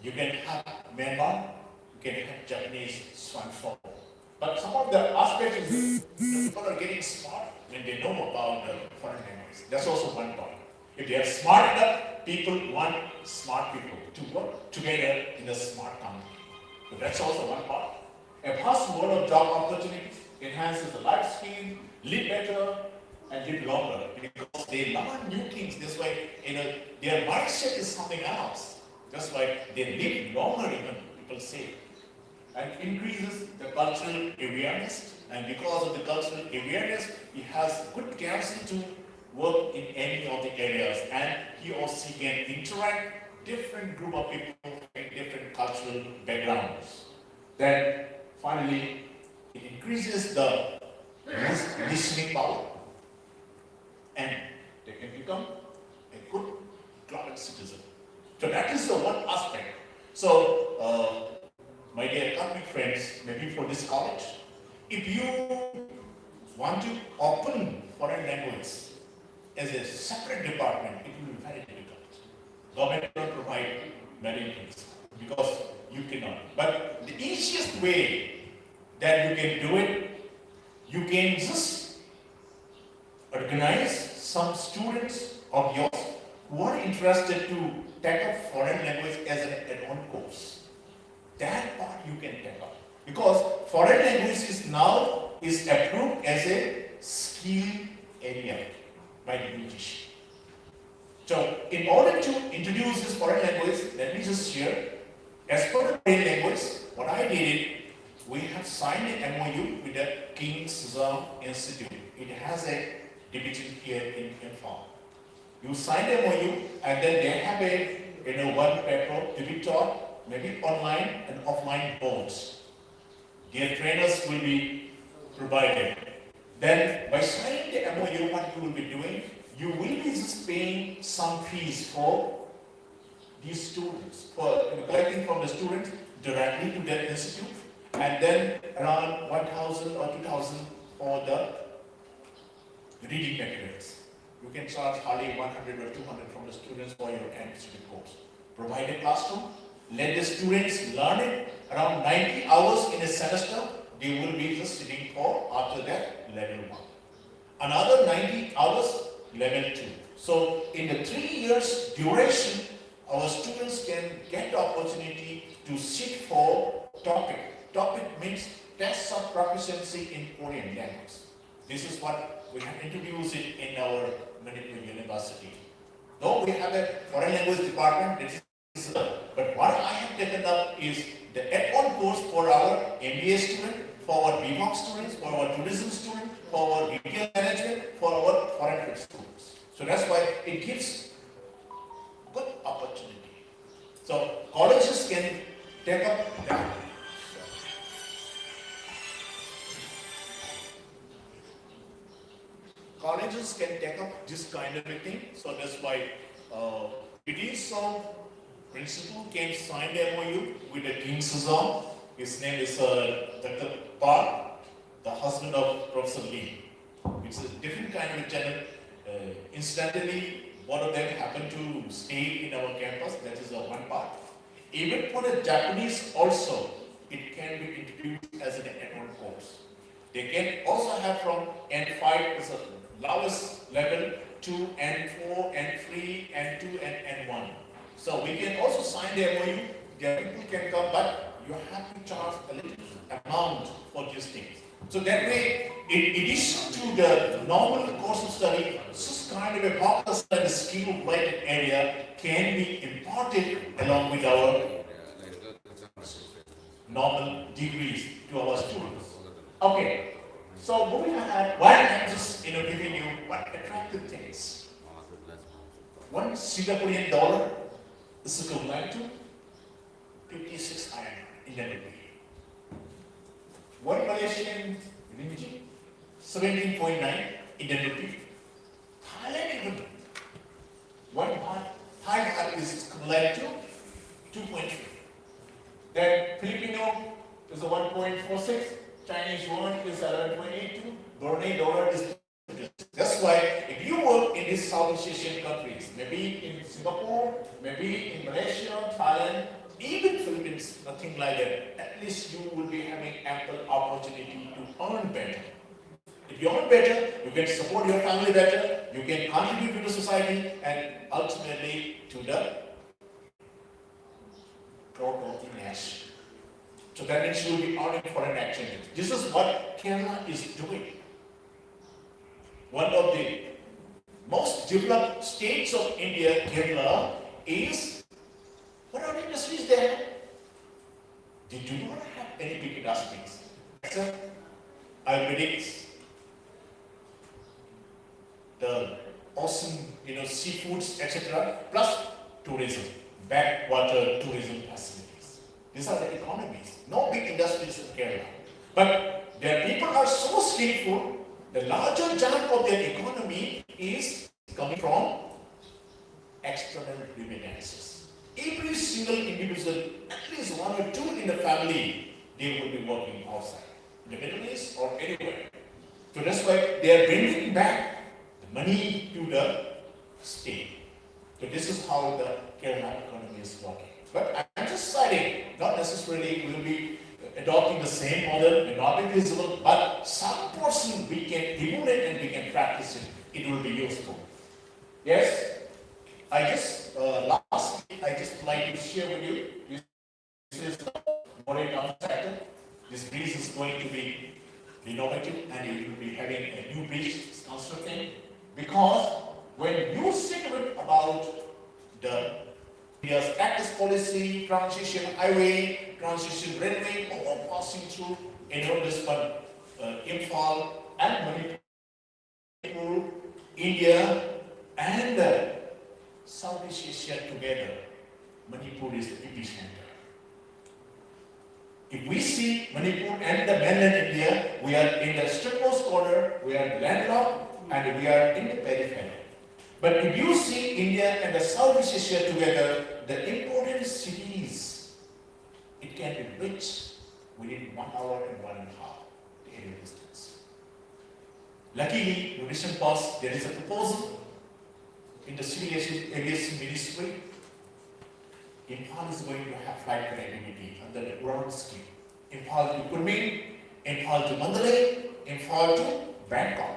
you can have Myanmar, you can have Japanese smartphone. But some of the aspects is people are getting smart when they know about the foreign language. That's also one part. If they are smart enough, people want smart people to work together in a smart company. So that's also one part. A vast world of job opportunities enhances the life skill, live better, and live longer because they learn new things. That's why their mindset is something else. That's why they live longer, even people say. And increases the cultural awareness. And because of the cultural awareness, he has good capacity to work in any of the areas, and he or she can interact different group of people in different cultural backgrounds. Then finally, it increases the listening power, and they can become a good global citizen. So that is the one aspect. So, my dear academic friends, maybe for this college, if you want to open foreign language as a separate department, it will be very difficult. Government will provide many things because you cannot. But the easiest way that you can do it, you can just organize some students of yours who are interested to take up foreign language as an add-on course. That part you can take up. Because foreign language is approved as a skill area by the UGC. So, in order to introduce this foreign language, let me just share. As per the foreign language, what I did, we have signed an MOU with the King Sejong Institute. It has a division here in Imphal. You sign the MOU, and then they have a one paper to be taught, maybe online and offline both. Their trainers will be provided. Then by signing the MOU, what you will be doing, you will be just paying some fees for these students, for collecting from the students directly to their institute, and then around 1,000 or 2,000 for the reading materials. You can charge hardly 100 or 200 from the students for your institute course. Provide a classroom, let the students learn it. Around 90 hours in a semester, they will be just sitting for, after that, level 1. Another 90 hours, level 2. So, in the 3 years duration, our students can get the opportunity to sit for topic. Topic means test of proficiency in Korean language. This is what we have introduced it in our Manipur University. Though we have a foreign language department, but what I have taken up is the add-on course for our MBA student, for our BMOC students, for our tourism students, for our retail management, for our foreign trade students. So that's why it gives good opportunity. So colleges can take up that. Colleges can take up this kind of a thing. So that's why it is so. Principal can sign the MOU with the King Sejong. His name is Dr. Park, the husband of Professor Lee. It's a different kind of a channel. Incidentally, one of them happened to stay in our campus. That is the one part. Even for the Japanese also, it can be introduced as an add-on course. They can also have from N5 as a lowest level to N4, N3, N2, and N1. So we can also sign the MOU. The people can come, but you have to charge a little amount for these things. So that way, in addition to the normal course of study, this kind of a focus and a skill-related area can be imparted along with our normal degrees to our students. Okay, So moving ahead, why I'm just giving you what attractive things. One Singaporean dollar is equivalent to 56 INR Indian rupee. One Malaysian ringgit, 17.9 Indian rupee. Thailand even. One Thai baht is equivalent to 2.3. Then Filipino is a 1.46. Chinese yuan is 11.82. Brunei dollar is. That's why if you work in these Southeast Asian countries, maybe in Singapore, maybe in Malaysia, Thailand, even Philippines, nothing like that, at least you will be having ample opportunity to earn better. If you earn better, you can support your family better, you can contribute to the society, and ultimately to the growth of the nation. So that means you will be earning foreign exchange. This is what Kerala is doing. One of the most developed states of India, Kerala, is what are the industries there? They do not have any big industries except Ayurvedics, the awesome seafoods, etc., plus tourism, backwater tourism facilities. These are the economies. No big industries in Kerala. But their people are so skillful. The larger chunk of their economy is coming from external remittances. Every single individual, at least one or two in the family, they will be working outside, in the Middle East or anywhere. So that's why they are bringing back the money to the state. So this is how the Kerala economy is working. But I'm just citing, not necessarily we will be adopting the same model, may not be visible, but some portion we can emulate and we can practice it. It will be useful. Yes? I just, lastly, I just like to share with you, this is the Moray Town sector. This bridge is going to be renovated and it will be having a new bridge constructed. Because when you think about the India's tax policy, transition highway, transition railway, all passing through this one, Imphal and Manipur, India and Southeast Asia together. Manipur is the epicenter. If we see Manipur and the mainland India, we are in the strictmost corner, we are landlocked, and we are in the periphery. But if you see India and the Southeast Asia together, the important cities, it can be reached within 1 hour and 1.5 the aerial distance. Luckily, in recent past, there is a proposal in the Civil Aviation Ministry. Imphal is going to have flight connectivity under the ground scheme. Imphal to Kunming, Imphal to Mandalay, Imphal to Bangkok.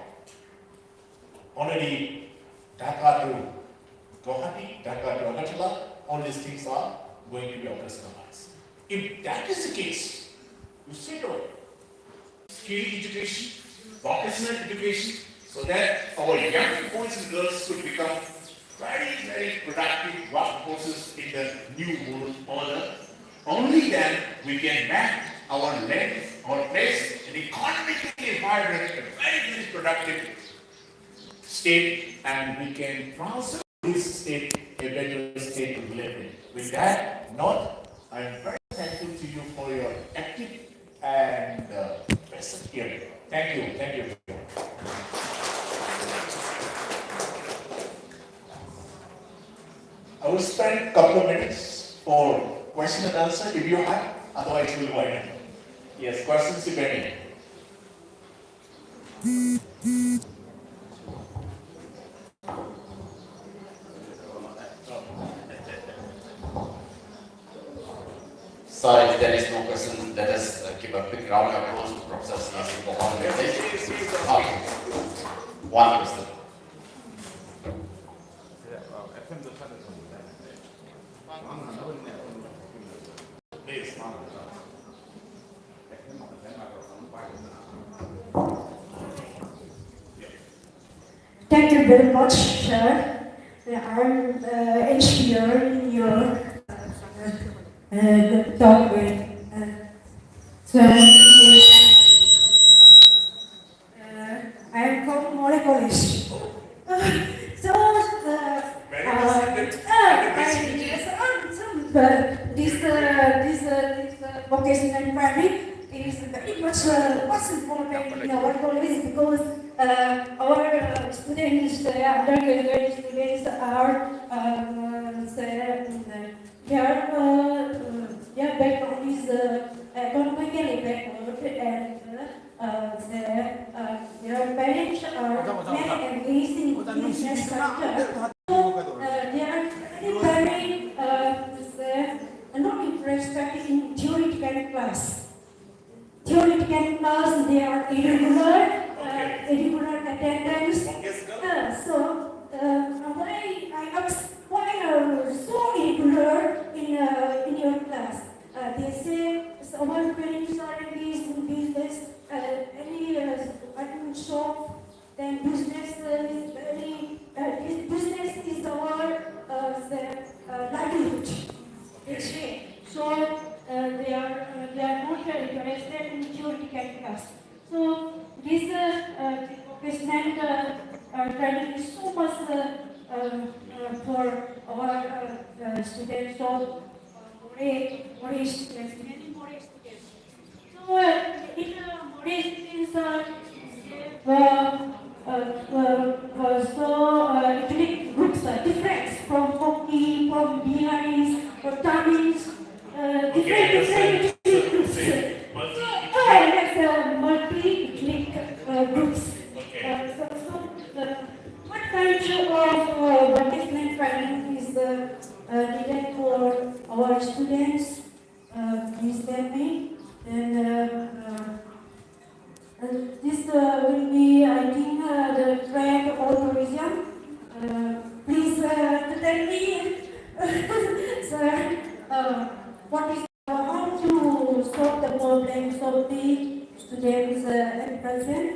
Already Dhaka to Guwahati, Dhaka to Agartala, all these things are going to be operationalized. If that is the case, you see to it. Skill education, vocational education, so that our young boys and girls could become very, very productive workforces in the new world order. Only then we can map our land, our place, an economically vibrant, a very, very productive state, and we can transfer this state a better state to live in. With that note, I am very thankful to you for your active and present hearing. Thank you. Thank you. I will spend a couple of minutes for question and answer if you have, otherwise we will wind up. Yes, questions if any. So if there is no question, let us give a big round of applause to Professor C.S. Mohan. Okay. One question. Please. Thank you very much, sir. I'm inspired in your talk with. So, but this vocational training is very much what's important in our college because our students, undergraduate students are their background is economically backward and their parents are very engaged in business sector. So they are very not interested in theoretical class. Theoretical class, they are irregular attendance. I asked, why are you so irregular in your class? They say, our parents are engaged in business, any admin shop, then business is very, business is our livelihood. So they are not interested in theoretical class. So this vocational training is so much for our students. So More students, many more students. So in more students ethnic groups are different from Hopi, from Biharis, from Tamils, different ethnic groups. That's multi-ethnic groups. What kind of vocational training is needed for our students? Please tell me. And this will be, I think, the trend or tourism. Please tell me, sir, what is how to solve the problems of the students at present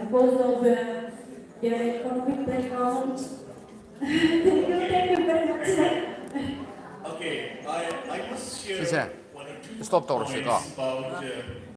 because of their economic background. Thank you very much, sir. Okay, I must share Sir, one or two stop the points Rashika. about